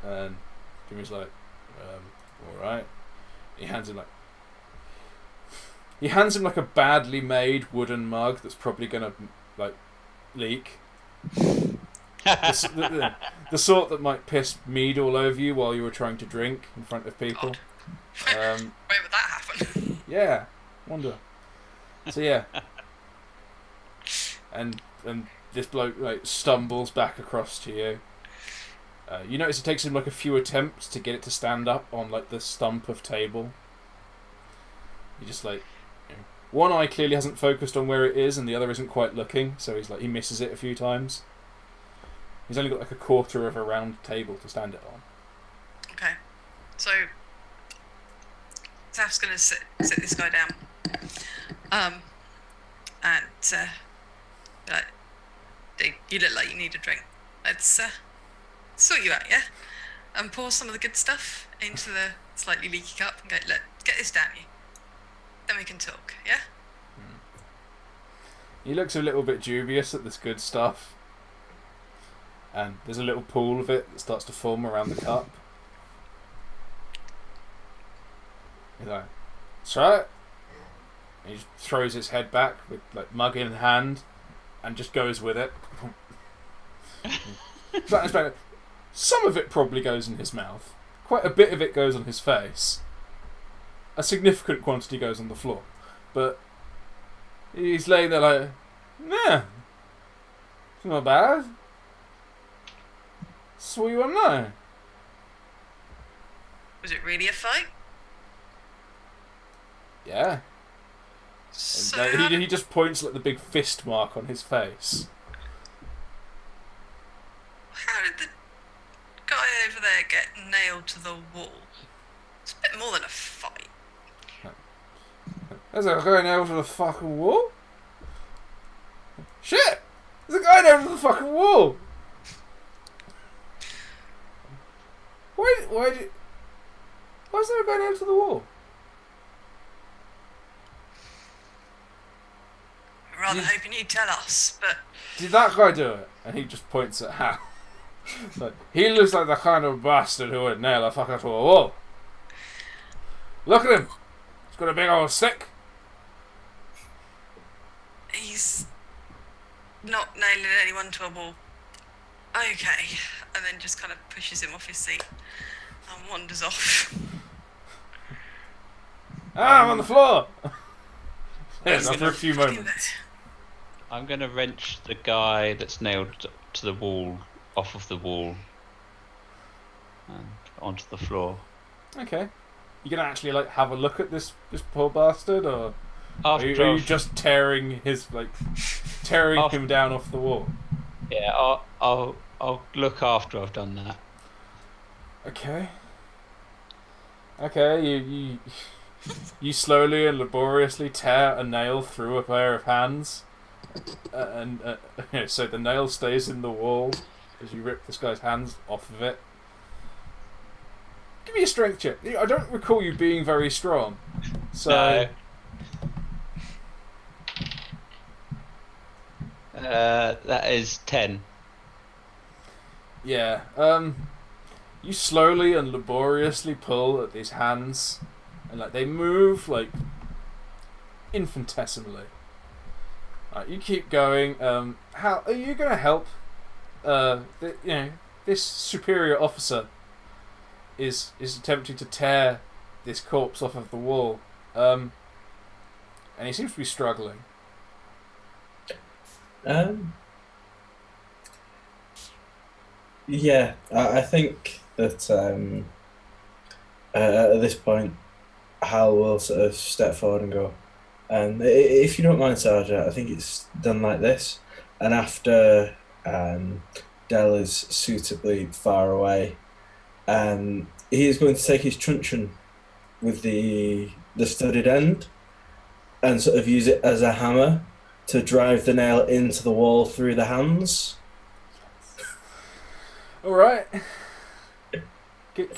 And Jimmy's like, alright. He hands him like a badly made wooden mug that's probably gonna leak. The sort that might piss mead all over you while you were trying to drink in front of people. Where would that happen? Yeah, wonder. So yeah, and this bloke stumbles back across to you. You notice it takes him a few attempts to get it to stand up on the stump of table. He just one eye clearly hasn't focused on where it is, and the other isn't quite looking, so he misses it a few times. He's only got a quarter of a round table to stand it on. Okay, so Zaf's gonna sit this guy down, and dude, you look like you need a drink. Let's sort you out, yeah, and pour some of the good stuff into the slightly leaky cup and go, look, get this down you. Then we can talk, yeah? He looks a little bit dubious at this good stuff. And there's a little pool of it that starts to form around the cup. He's like, "That's right." And he just throws his head back with mug in hand and just goes with it. Some of it probably goes in his mouth. Quite a bit of it goes on his face. A significant quantity goes on the floor. But he's laying there nah, it's not bad. So what you want to know? Was it really a fight? Yeah. So He just points the big fist mark on his face. how did the guy over there get nailed to the wall? It's a bit more than a fight. There's a guy nailed to the fucking wall? Shit! There's a guy nailed to the fucking wall! Why is there a guy nailed to the wall? We're rather hoping you'd tell us, but Did that guy do it? And he just points at Hal. Like, he looks like the kind of bastard who would nail a fucker to a wall. Look at him. He's got a big old stick. He's not nailing anyone to a wall. Okay. And then just kind of pushes him off his seat and wanders off. I'm on the floor. Yes, after a few moments. I'm going to wrench the guy that's nailed to the wall off of the wall and onto the floor. Okay. You gonna actually like have a look at this poor bastard, or are you just tearing him down off the wall? Yeah, I'll look after I've done that. Okay. You slowly and laboriously tear a nail through a pair of hands, and so the nail stays in the wall as you rip this guy's hands off of it. Give me a strength check. I don't recall you being very strong, so. No. That is 10. Yeah. You slowly and laboriously pull at these hands, and like they move like infinitesimally. You keep going. How are you going to help? This superior officer is attempting to tear this corpse off of the wall, and he seems to be struggling. Yeah, I think that at this point, Hal will sort of step forward and go, if you don't mind, Sergeant, I think it's done like this. And after Dell is suitably far away, he is going to take his truncheon with the studded end and sort of use it as a hammer to drive the nail into the wall through the hands. All right. Give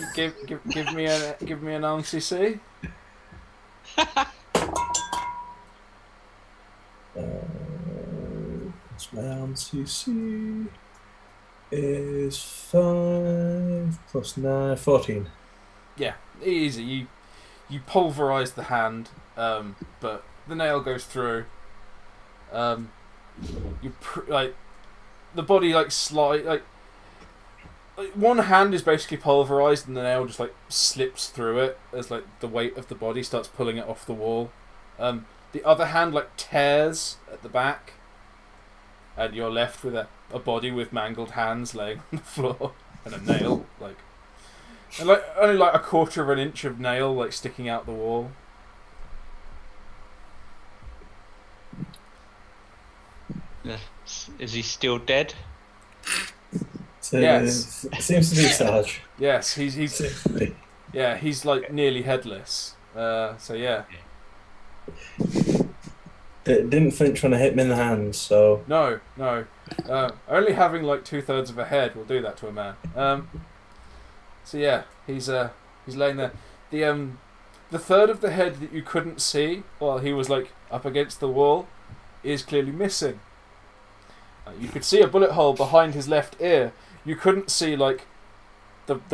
me an RCC. What's my RCC? Is 5 plus 9, 14. Yeah, easy. You pulverize the hand, but the nail goes through. The body slide one hand is basically pulverized, and the nail just slips through it as the weight of the body starts pulling it off the wall. The other hand tears at the back, and you're left with a body with mangled hands laying on the floor and a nail and only a quarter of an inch of nail sticking out the wall. Is he still dead? So yes. It seems to be Sarge. Yes, he's yeah, he's nearly headless. So yeah. It didn't flinch when I hit him in the hands, so... No. Only having 2/3 of a head will do that to a man. So yeah, he's laying there. The third of the head that you couldn't see while he was up against the wall is clearly missing. You could see a bullet hole behind his left ear. You couldn't see the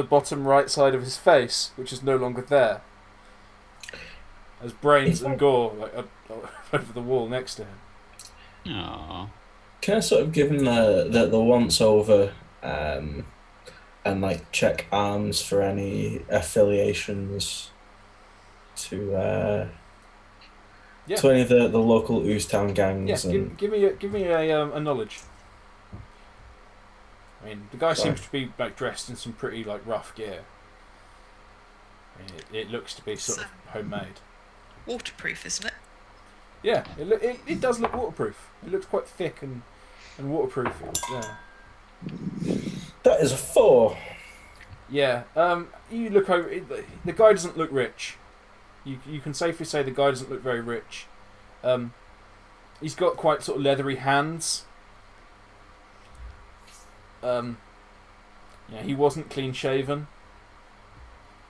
bottom right side of his face, which is no longer there. As brains and gore over the wall next to him. Aww. Can I sort of give him the once over and check arms for any affiliations to any of the local Ooze Town gangs? Yeah, give me a knowledge. I mean, the guy seems to be dressed in some pretty rough gear. I mean, it looks to be sort of homemade. Waterproof, isn't it? Yeah, it does look waterproof. It looks quite thick and waterproof. Yeah. That is a 4. Yeah. You look over. The guy doesn't look rich. You can safely say the guy doesn't look very rich. He's got quite sort of leathery hands. He wasn't clean shaven.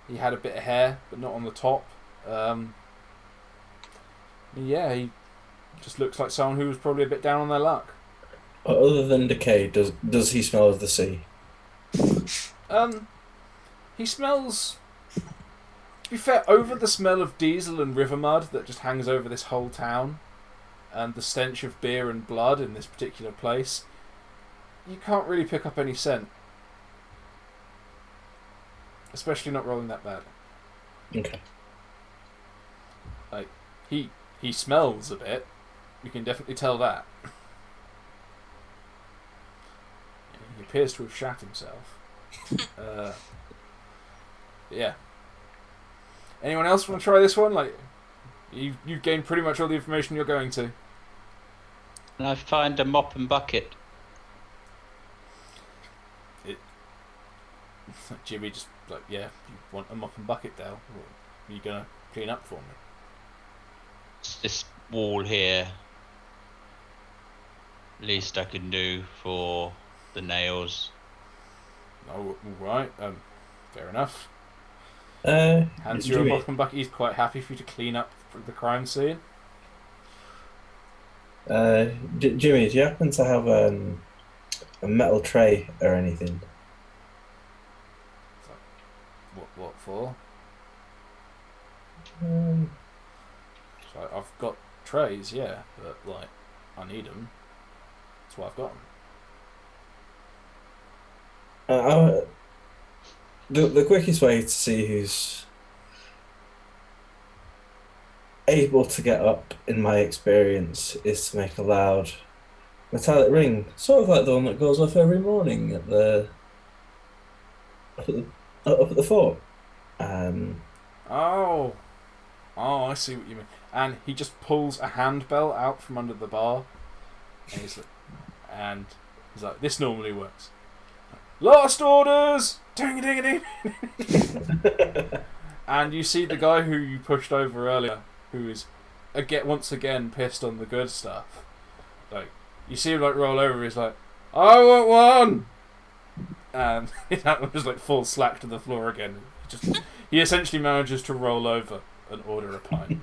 He had a bit of hair, but not on the top. He just looks like someone who was probably a bit down on their luck. Other than decay, does he smell of the sea? He smells. To be fair, over the smell of diesel and river mud that just hangs over this whole town, and the stench of beer and blood in this particular place, you can't really pick up any scent. Especially not rolling that bad. Okay. Like, he smells a bit. You can definitely tell that. He appears to have shat himself. Yeah. Anyone else want to try this one? Like, you've gained pretty much all the information you're going to. And I find a mop and bucket. Jimmy just like, yeah, you want a mop and bucket, Dale? What are you gonna clean up for me? It's this wall here. Least I can do for the nails. Oh, right. Fair enough. Hands you a Jimmy, mop and bucket. He's quite happy for you to clean up the crime scene. Jimmy, do you happen to have a metal tray or anything? What for? Um, So I've got trays, yeah, but like I need them. That's why I've got them. the quickest way to see who's able to get up, in my experience, is to make a loud metallic ring, sort of like the one that goes off every morning at the up at the fort. Oh, I see what you mean. And he just pulls a handbell out from under the bar, and he's like, "This normally works. Last orders, ding ding ding." And you see the guy who you pushed over earlier, who is once again pissed on the good stuff. Like, you see him like roll over. He's like, "I want one," and that was like full slack to the floor again. He essentially manages to roll over and order a pint.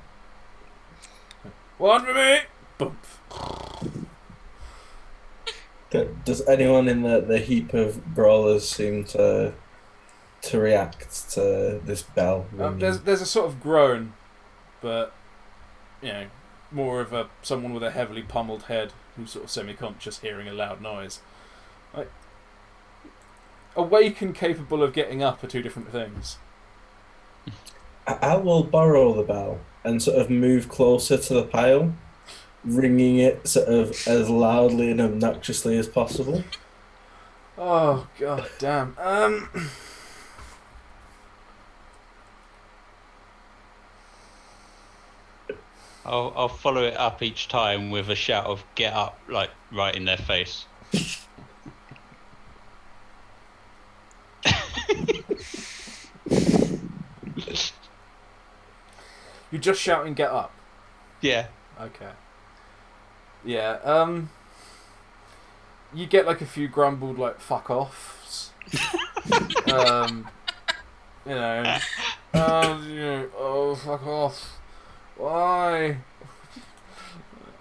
One for me. Boom. Does anyone in the heap of brawlers seem to react to this bell ringing? There's a sort of groan, but more of someone with a heavily pummeled head who's sort of semi-conscious, hearing a loud noise. Like, awake and capable of getting up are two different things. I will borrow the bell and sort of move closer to the pile, ringing it sort of as loudly and obnoxiously as possible. Oh, god damn. I'll follow it up each time with a shout of "Get up!" like right in their face. You're just shouting, "Get up." Yeah. Okay. Yeah, you get like a few grumbled like "fuck offs." Oh, fuck off. Why?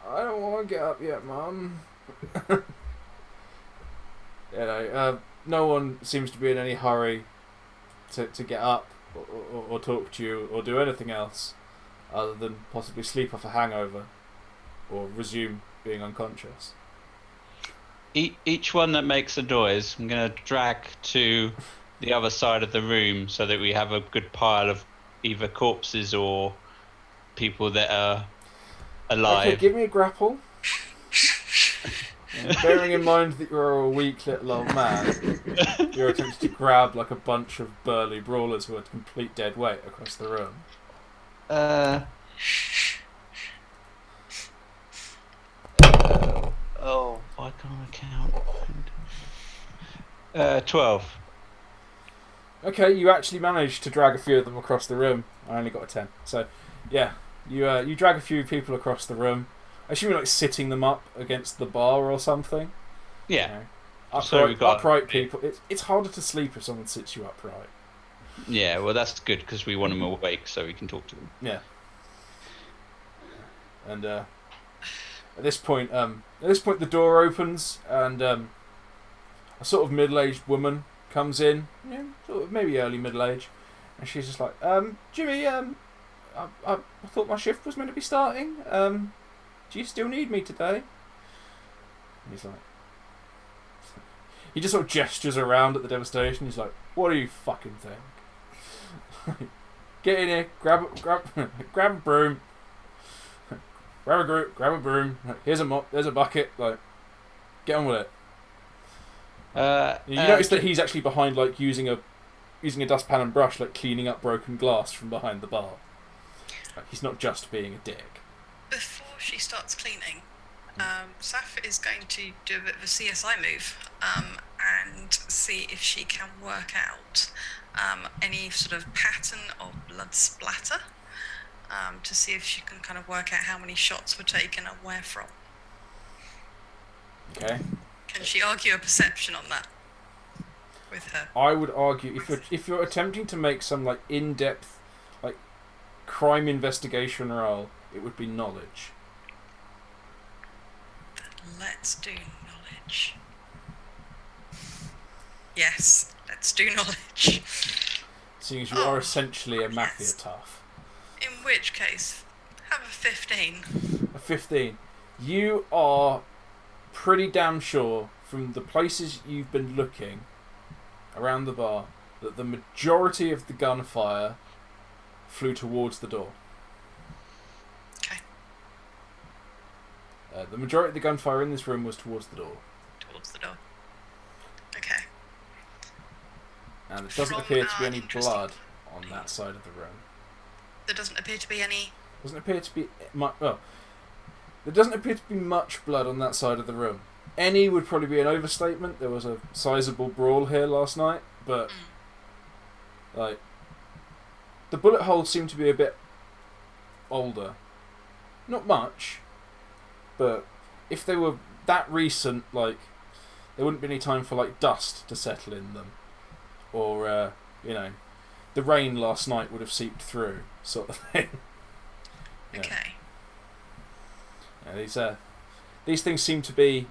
I don't want to get up yet, Mum. No one seems to be in any hurry to get up or talk to you or do anything else other than possibly sleep off a hangover or resume being unconscious. Each one that makes a noise, I'm going to drag to the other side of the room so that we have a good pile of either corpses or people that are alive. Okay, give me a grapple. Bearing in mind that you're a weak little old man, you're attempting to grab like a bunch of burly brawlers who are complete dead weight across the room. Why can't I count? 12. Okay, you actually managed to drag a few of them across the room. I only got a 10. So, yeah, you drag a few people across the room. I assume you're like sitting them up against the bar or something. Yeah. Upright people. It's harder to sleep if someone sits you upright. Yeah, well, that's good because we want them awake so we can talk to them. Yeah. And at this point, the door opens and a sort of middle-aged woman comes in, sort of maybe early middle age, and she's just like, Jimmy, I thought my shift was meant to be starting. Do you still need me today? And he's like, he just sort of gestures around at the devastation. He's like, what do you fucking think? Get in here, grab a broom, grab a broom. Here's a mop, there's a bucket. Like, get on with it. You notice that he's actually behind, like using a dustpan and brush, like cleaning up broken glass from behind the bar. Like, he's not just being a dick. Before she starts cleaning, Saf is going to do a bit of a CSI move and see if she can work out any sort of pattern of blood splatter to see if she can kind of work out how many shots were taken and where from. Okay. Can she argue a perception on that with her? I would argue if you're attempting to make some like in-depth like crime investigation roll, it would be knowledge. Let's do knowledge. Yes, let's do knowledge. Seeing as you are essentially a mafia yes. tough. In which case, have a 15. A 15. You are pretty damn sure from the places you've been looking around the bar that the majority of the gunfire flew towards the door. Okay. The majority of the gunfire in this room was towards the door. Towards the door. Okay. And there doesn't appear to be any blood on that side of the room. There doesn't appear to be any... Doesn't appear to be much... Well, there doesn't appear to be much blood on that side of the room. Any would probably be an overstatement. There was a sizable brawl here last night, but... Like... The bullet holes seem to be a bit older. Not much, but if they were that recent, like, there wouldn't be any time for, like, dust to settle in them. Or, the rain last night would have seeped through, sort of thing. Yeah. Okay. Yeah, these things seem to be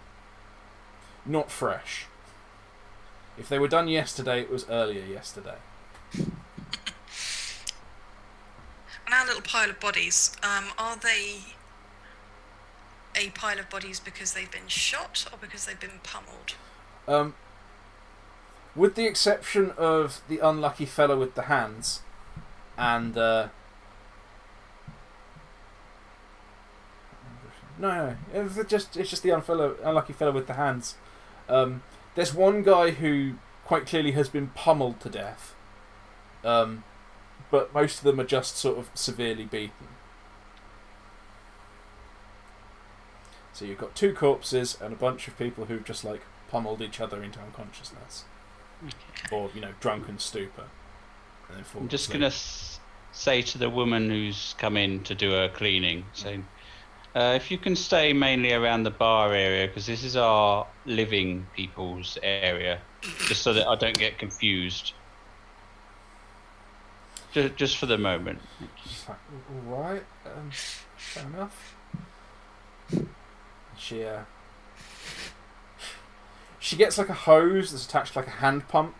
not fresh. If they were done yesterday, it was earlier yesterday. And our little pile of bodies, are they a pile of bodies because they've been shot or because they've been pummeled? With the exception of the unlucky fellow with the hands, and no, it's just the unlucky fellow with the hands. There's one guy who quite clearly has been pummeled to death, but most of them are just sort of severely beaten. So you've got two corpses and a bunch of people who've just like pummeled each other into unconsciousness. Okay. Or, drunken stupor. And then I'm just going to say to the woman who's come in to do her cleaning, saying, if you can stay mainly around the bar area, because this is our living people's area, just so that I don't get confused. Just for the moment. Alright, fair enough. She gets like a hose that's attached to like a hand pump,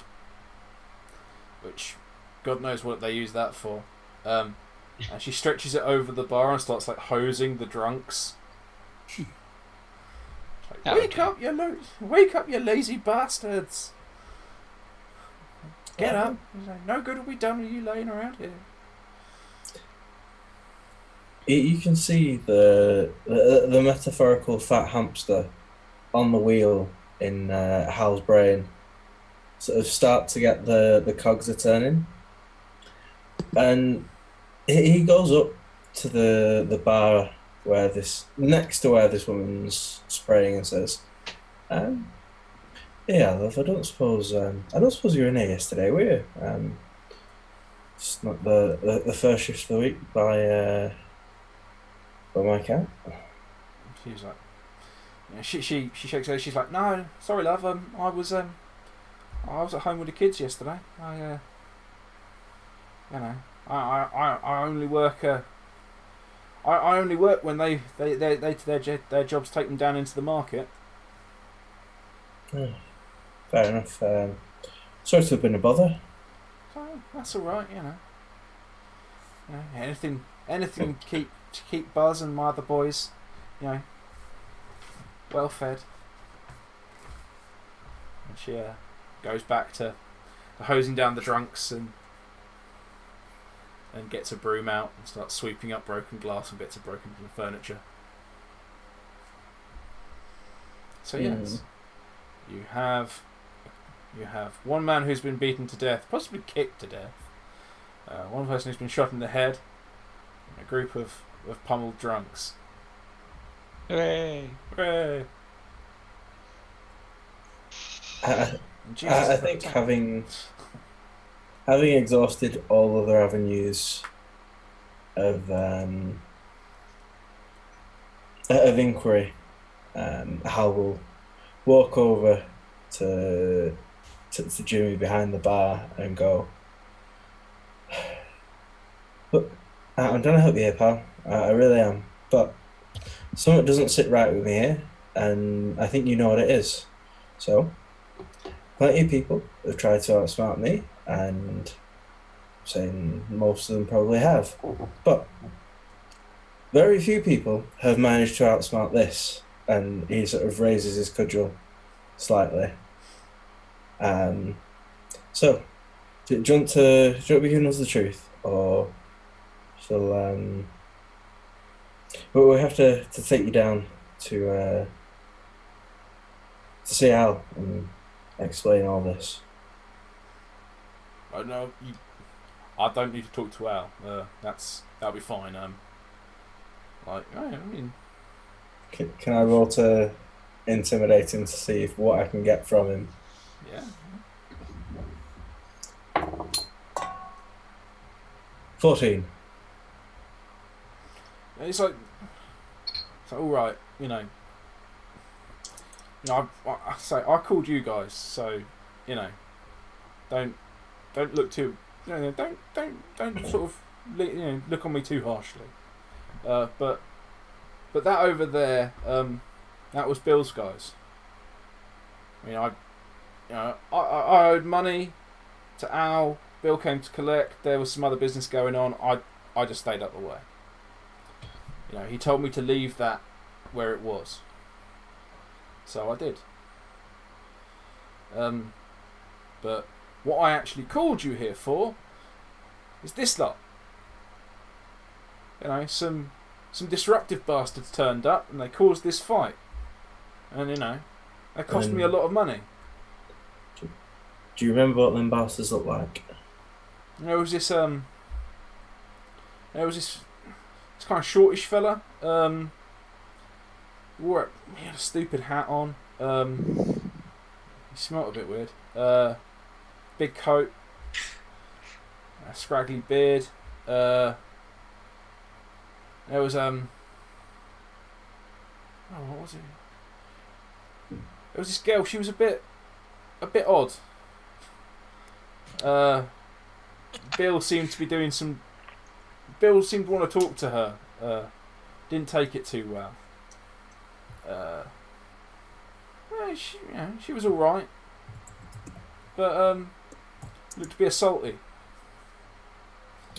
which God knows what they use that for. And she stretches it over the bar and starts like hosing the drunks. Like, wake up, you lazy bastards! Get up! Like, no good will be done with you laying around here. You can see the metaphorical fat hamster on the wheel in Hal's brain sort of start to get the cogs are turning, and he goes up to the bar next to where this woman's spraying and says, "Yeah, love, I don't suppose you were in here yesterday, were you? It's not the first shift of the week by my count." She's like, she shakes her head. She's like, "No, sorry, love. I was at home with the kids yesterday. I only work. I only work when their jobs take them down into the market." Fair enough. Sorry to have been a bother. So that's all right, you know. Anything to keep Buzz and my other boys, you know, well fed. And she goes back to hosing down the drunks and gets a broom out and starts sweeping up broken glass and bits of broken furniture. So yes, you have one man who's been beaten to death, possibly kicked to death. One person who's been shot in the head. And a group of pummeled drunks. Hooray! Hooray! I think having exhausted all other avenues of inquiry, Hal will walk over to Jimmy behind the bar and go, "Look, I'm trying to help you here, pal. I really am. But something doesn't sit right with me here, and I think you know what it is. So, plenty of people have tried to outsmart me, and I'm saying most of them probably have. But very few people have managed to outsmart this." And he sort of raises his cudgel slightly. So, do you want to be giving us the truth, or shall we have to take you down to see Al and explain all this? No, I don't need to talk to Al. That'll be fine. I mean, can I roll to intimidate him to see what I can get from him? Yeah. 14. It's like all right, you know. I say I called you guys, so you know, don't look too, you know, don't sort of look on me too harshly. But that over there, that was Bill's guys. I mean, I owed money to Al. Bill came to collect. There was some other business going on. I just stayed out the way. You know, he told me to leave that where it was. So I did. But what I actually called you here for is this lot. You know, some disruptive bastards turned up and they caused this fight. And you know, they cost me a lot of money. Do you remember what them bastards look like? There was this kind of shortish fella. He had a stupid hat on. He smelt a bit weird. Big coat, a scraggly beard. There was what was it? There was this girl. She was a bit odd. Bill seemed to want to talk to her. Didn't take it too well. She was all right, but looked to be a salty.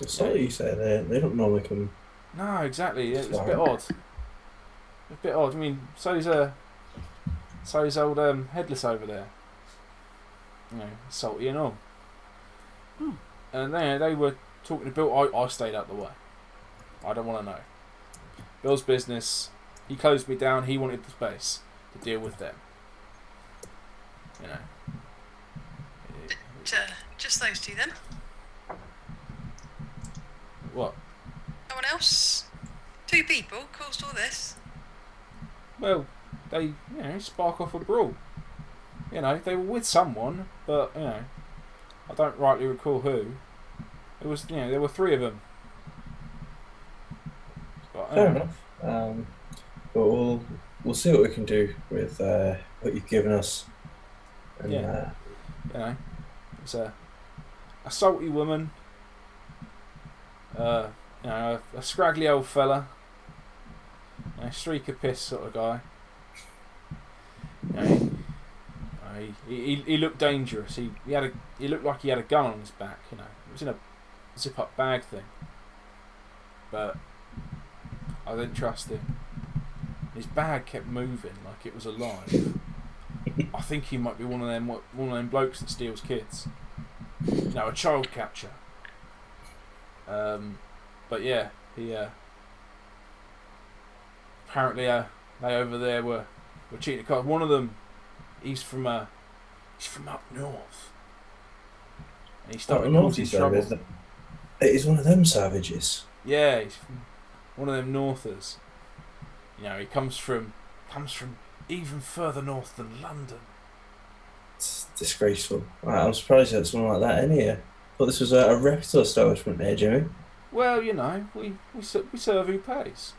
Salty, you say? They don't normally come. No, exactly. It was a bit odd. A bit odd. I mean, so's old Headless over there. You know, salty and all. And they were talking to Bill. I stayed out the way. I don't want to know. Bill's business. He closed me down. He wanted the space to deal with them. You know. Just those two then. What? No one else? 2 people caused all this. Well, they spark off a brawl. You know, they were with someone, but you know, I don't rightly recall who. It was there were 3 of them. But, Fair enough. But we'll see what we can do with what you've given us. And, it's a salty woman. A scraggly old fella. Streak of piss sort of guy. he looked dangerous. He looked like he had a gun on his back. You know, it was in a zip-up bag thing. But I didn't trust him. His bag kept moving like it was alive. I think he might be one of them blokes that steals kids. No, a child catcher. But yeah, he apparently they over there were cheating cars. One of them, he's from up north. And he started causing trouble. He's one of them savages. Yeah, he's from one of them northers. You know, he comes from even further north than London. It's disgraceful. Right, I'm surprised that someone like that in here. But this was a reputable establishment there, Jimmy. Well, you know, we serve who pays.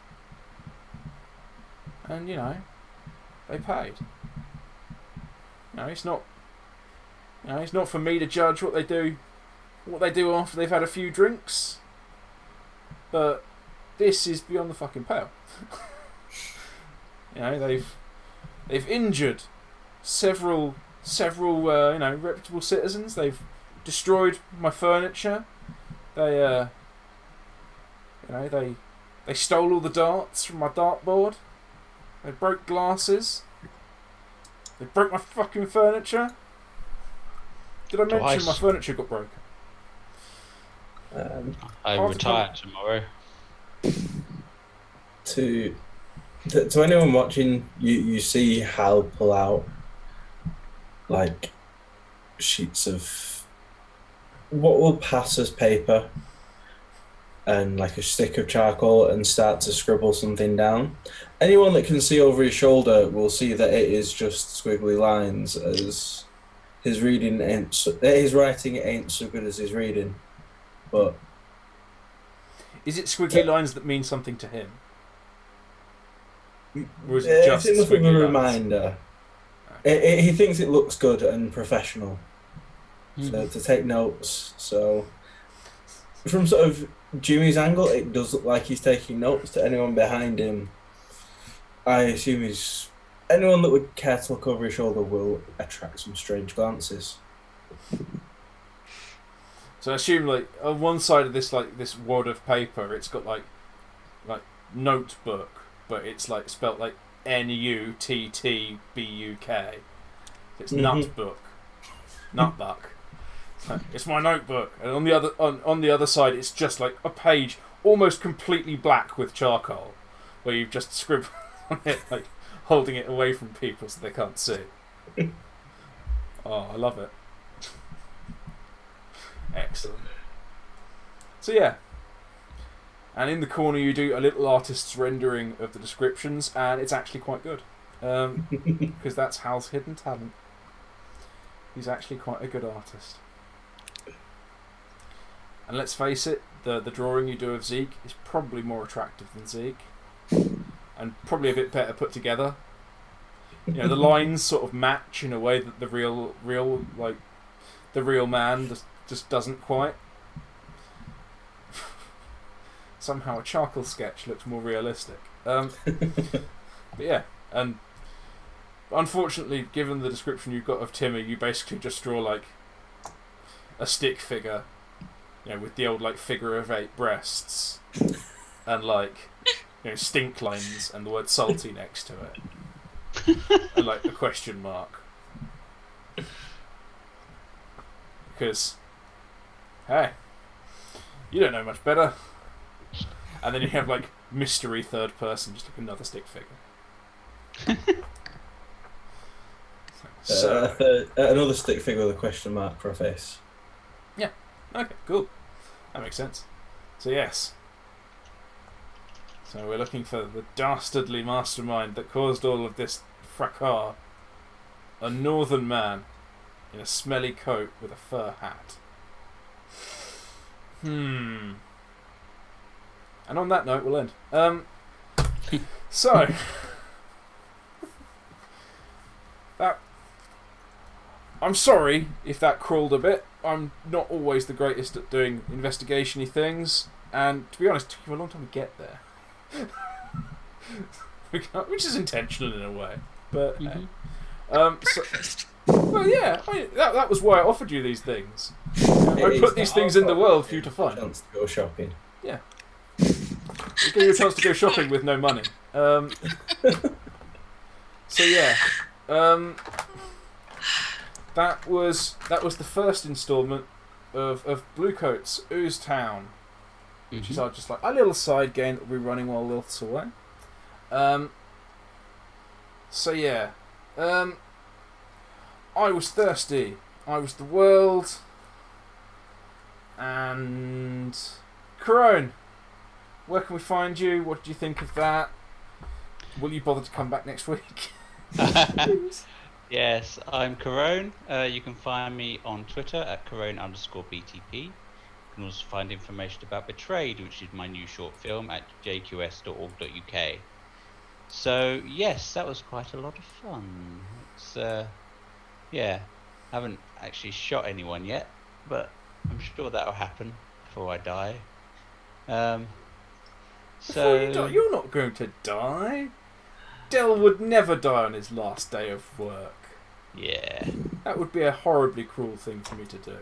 And, you know, they paid. You know, it's not for me to judge what they do after they've had a few drinks. But this is beyond the fucking pale. You know, they've injured several reputable citizens. They've destroyed my furniture. They stole all the darts from my dartboard. They broke glasses. They broke my fucking furniture. Did I mention my furniture got broken? I retire tomorrow. To anyone watching, you see Hal pull out like sheets of what will pass as paper and like a stick of charcoal and start to scribble something down. Anyone that can see over his shoulder will see that it is just squiggly lines, as his writing ain't so good as his reading. But is it squiggly lines that mean something to him? Or is it just it's enough of a lines? reminder. He thinks it looks good and professional to take notes. So, from sort of Jimmy's angle, it does look like he's taking notes. To anyone behind him, I assume anyone that would care to look over his shoulder will attract some strange glances. So I assume, like, on one side of this wad of paper, it's got like notebook, but it's like spelt like Nuttbuk. It's nutbook, nutbuck. It's my notebook, and on the other side, it's just like a page, almost completely black with charcoal, where you've just scribbled on it, like holding it away from people so they can't see. Oh, I love it. Excellent. So yeah. And in the corner you do a little artist's rendering of the descriptions, and it's actually quite good. Because that's Hal's hidden talent. He's actually quite a good artist. And let's face it, the drawing you do of Zeke is probably more attractive than Zeke. And probably a bit better put together. You know, the lines sort of match in a way that the real man just doesn't quite. Somehow a charcoal sketch looks more realistic. But yeah, and unfortunately, given the description you've got of Timmy, you basically just draw like a stick figure, you know, with the old like figure of 8 breasts and like, you know, stink lines and the word salty next to it, and like a question mark. Because, hey, you don't know much better. And then you have like mystery third person, just like another stick figure. Another stick figure with a question mark for a face. Yeah. Okay. Cool. That makes sense. So yes. So we're looking for the dastardly mastermind that caused all of this fracas. A northern man in a smelly coat with a fur hat. And on that note, we'll end. So, I'm sorry if that crawled a bit. I'm not always the greatest at doing investigation-y things, and to be honest, it took you a long time to get there. Which is intentional in a way. But breakfast. Well, yeah, that was why I offered you these things. I put these things in the world for you to find. Chance to go shopping. Yeah. It gave you a chance to go shopping with no money. So yeah, that was the first instalment of Bluecoats, Ooze Town, which is just like a little side game that we'll be running while Lilth's away. So yeah, I was thirsty. I was the world, and Kerone. Where can we find you? What do you think of that? Will you bother to come back next week? Yes, I'm Kerone. You can find me on Twitter at Kerone_BTP. You can also find information about Betrayed, which is my new short film, at jqs.org.uk. So, yes, that was quite a lot of fun. It's, haven't actually shot anyone yet, but I'm sure that'll happen before I die. Before you die, you're not going to die. Del would never die on his last day of work. Yeah. That would be a horribly cruel thing for me to do.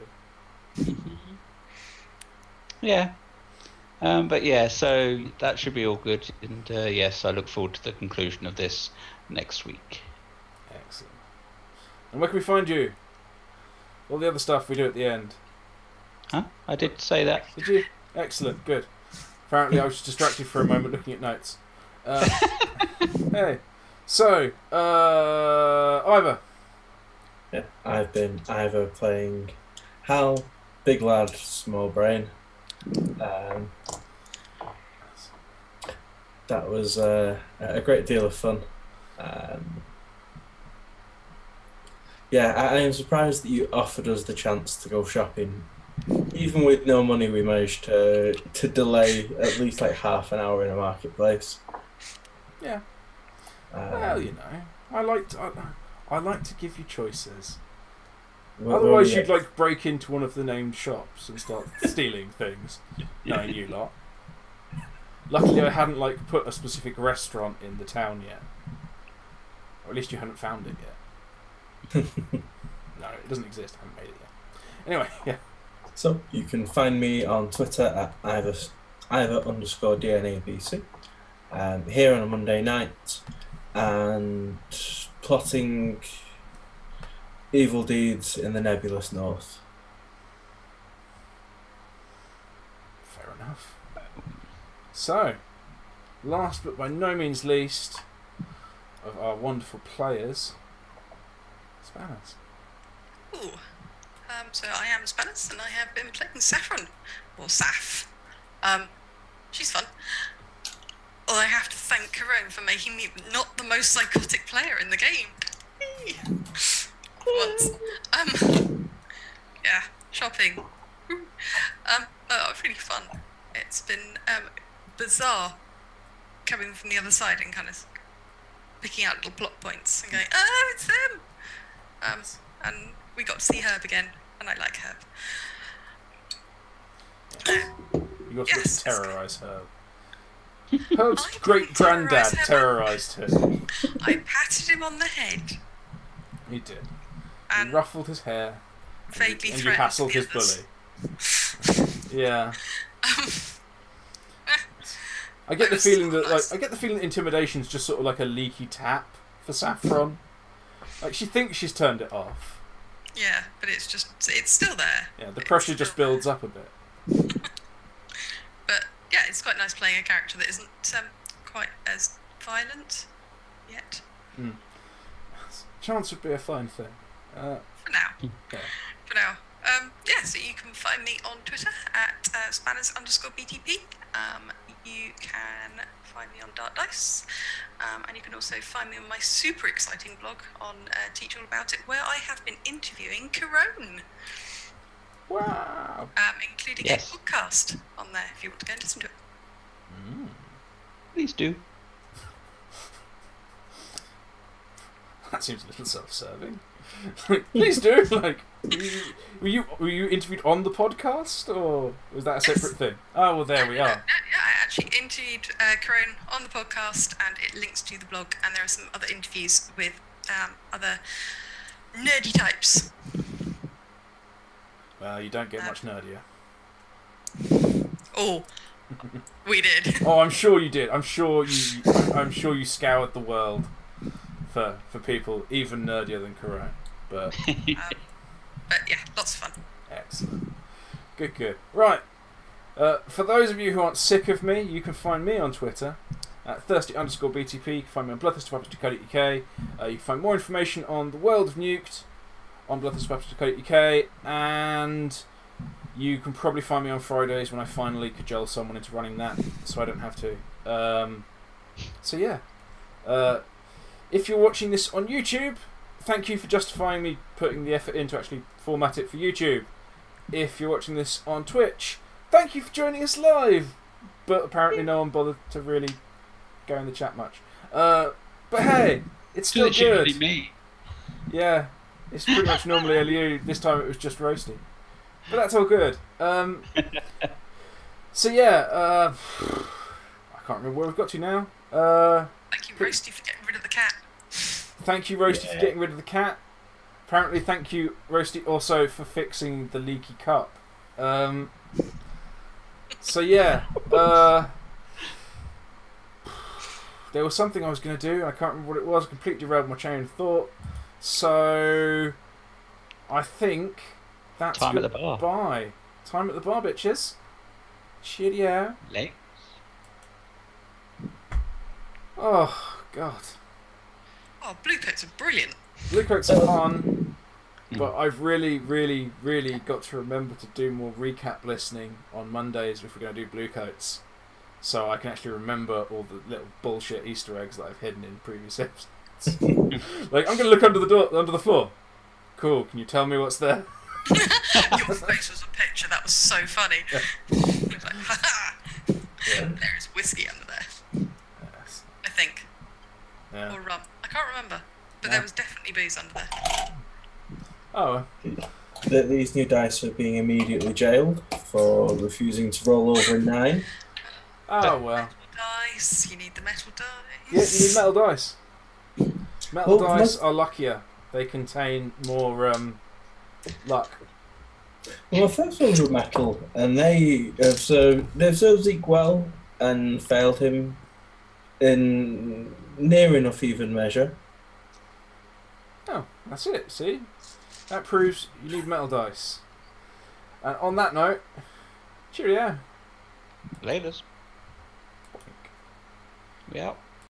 Yeah. But yeah, so that should be all good. And yes, I look forward to the conclusion of this next week. Excellent. And where can we find you? All the other stuff we do at the end. Huh? I did say that. Did you? Excellent, good. Apparently I was distracted for a moment looking at notes. Hey. So, Eivor. Yeah, I've been Eivor playing Hal, big lad, small brain. That was a great deal of fun. I am surprised that you offered us the chance to go shopping. Even with no money, we managed to delay at least like half an hour in a marketplace. Yeah. Well, you know, I like to give you choices. Otherwise, you'd like break into one of the named shops and start stealing things, knowing you lot. Luckily, I hadn't like put a specific restaurant in the town yet, or at least you hadn't found it yet. No, it doesn't exist. I haven't made it yet. Anyway, yeah. So you can find me on Twitter at Eivor_DNABC. Here on a Monday night, and plotting evil deeds in the nebulous north. Fair enough. So, last but by no means least of our wonderful players, Spanners. Ooh. So I am Spanners, and I have been playing Saffron, or Saff. She's fun. Although I have to thank Kerone for making me not the most psychotic player in the game. Once. Yeah, shopping. It's really fun. It's been bizarre coming from the other side and kind of picking out little plot points and going, oh, it's them! And we got to see Herb again, and I like Herb. You got to terrorise Herb. Herb's great-granddad terrorised him. I patted him on the head. He did. And you ruffled his hair. Vaguely and you hassled his bully. Yeah. I get the feeling that intimidation's just sort of like a leaky tap for Saffron. Like she thinks she's turned it off. Yeah, but it's still there. Yeah, the pressure just builds up a bit. But yeah, it's quite nice playing a character that isn't quite as violent yet. Chance would be a fine thing. For now. Yeah. For now. So you can find me on Twitter at Spanners_BTP. You can find me on Dark Dice. And you can also find me on my super exciting blog on Teach All About It, where I have been interviewing Kerone. Wow. Including a podcast on there if you want to go and listen to it. Please do. That seems a little self-serving. Please do. Like, were you interviewed on the podcast, or was that a separate thing? Oh well, there we are. Yeah, I actually interviewed Kerone on the podcast, and it links to the blog. And there are some other interviews with other nerdy types. Well, you don't get much nerdier. Oh, we did. Oh, I'm sure you did. I'm sure you scoured the world for people even nerdier than Kerone. But But yeah, lots of fun. excellent. Good. Right. For those of you who aren't sick of me, you can find me on Twitter at thirsty_BTP. You can find me on bloodthirstypuppets.co.uk. You can find more information on the world of Nuked on bloodthirstypuppets.co.uk, and you can probably find me on Fridays when I finally cajole someone into running that, so I don't have to. So yeah. If you're watching this on YouTube, thank you for justifying me putting the effort in to actually format it for YouTube. If you're watching this on Twitch, thank you for joining us live. But apparently no one bothered to really go in the chat much. But hey, it's still good. Literally me. Yeah, it's pretty much normally only you. This time it was just Roasty. But that's all good. So yeah, I can't remember where we've got to now. Thank you, Roasty, for getting rid of the cat. Thank you, Roasty, for getting rid of the cat. Apparently, thank you, Roasty, also for fixing the leaky cup. So yeah, there was something I was going to do. I can't remember what it was. I completely derailed my chain of thought. So I think that's Time at the bar. Bye. Time at the bar, bitches. Cheerio. Late. Oh God. Oh, Bluecoats are brilliant. Bluecoats are fun, but I've really got to remember to do more recap listening on Mondays if we're going to do Bluecoats, so I can actually remember all the little bullshit Easter eggs that I've hidden in previous episodes. Like, I'm going to look under the floor. Cool. Can you tell me what's there? Your face was a picture. That was so funny. It was like, ha ha. Yeah. There is whiskey under there. Yes. I think. Yeah. Or rum. I can't remember. But Yeah. there was definitely booze under there. Oh. These new dice are being immediately jailed for refusing to roll over a 9. Oh well. Metal dice. You need the metal dice. Yeah, you need metal dice. Metal Well, dice are luckier. They contain more luck. Well, my first ones were metal, and they've served Zeke well and failed him in near enough even measure. Oh, that's it. See, that proves you need metal dice. And on that note, cheerio. Laters. We out.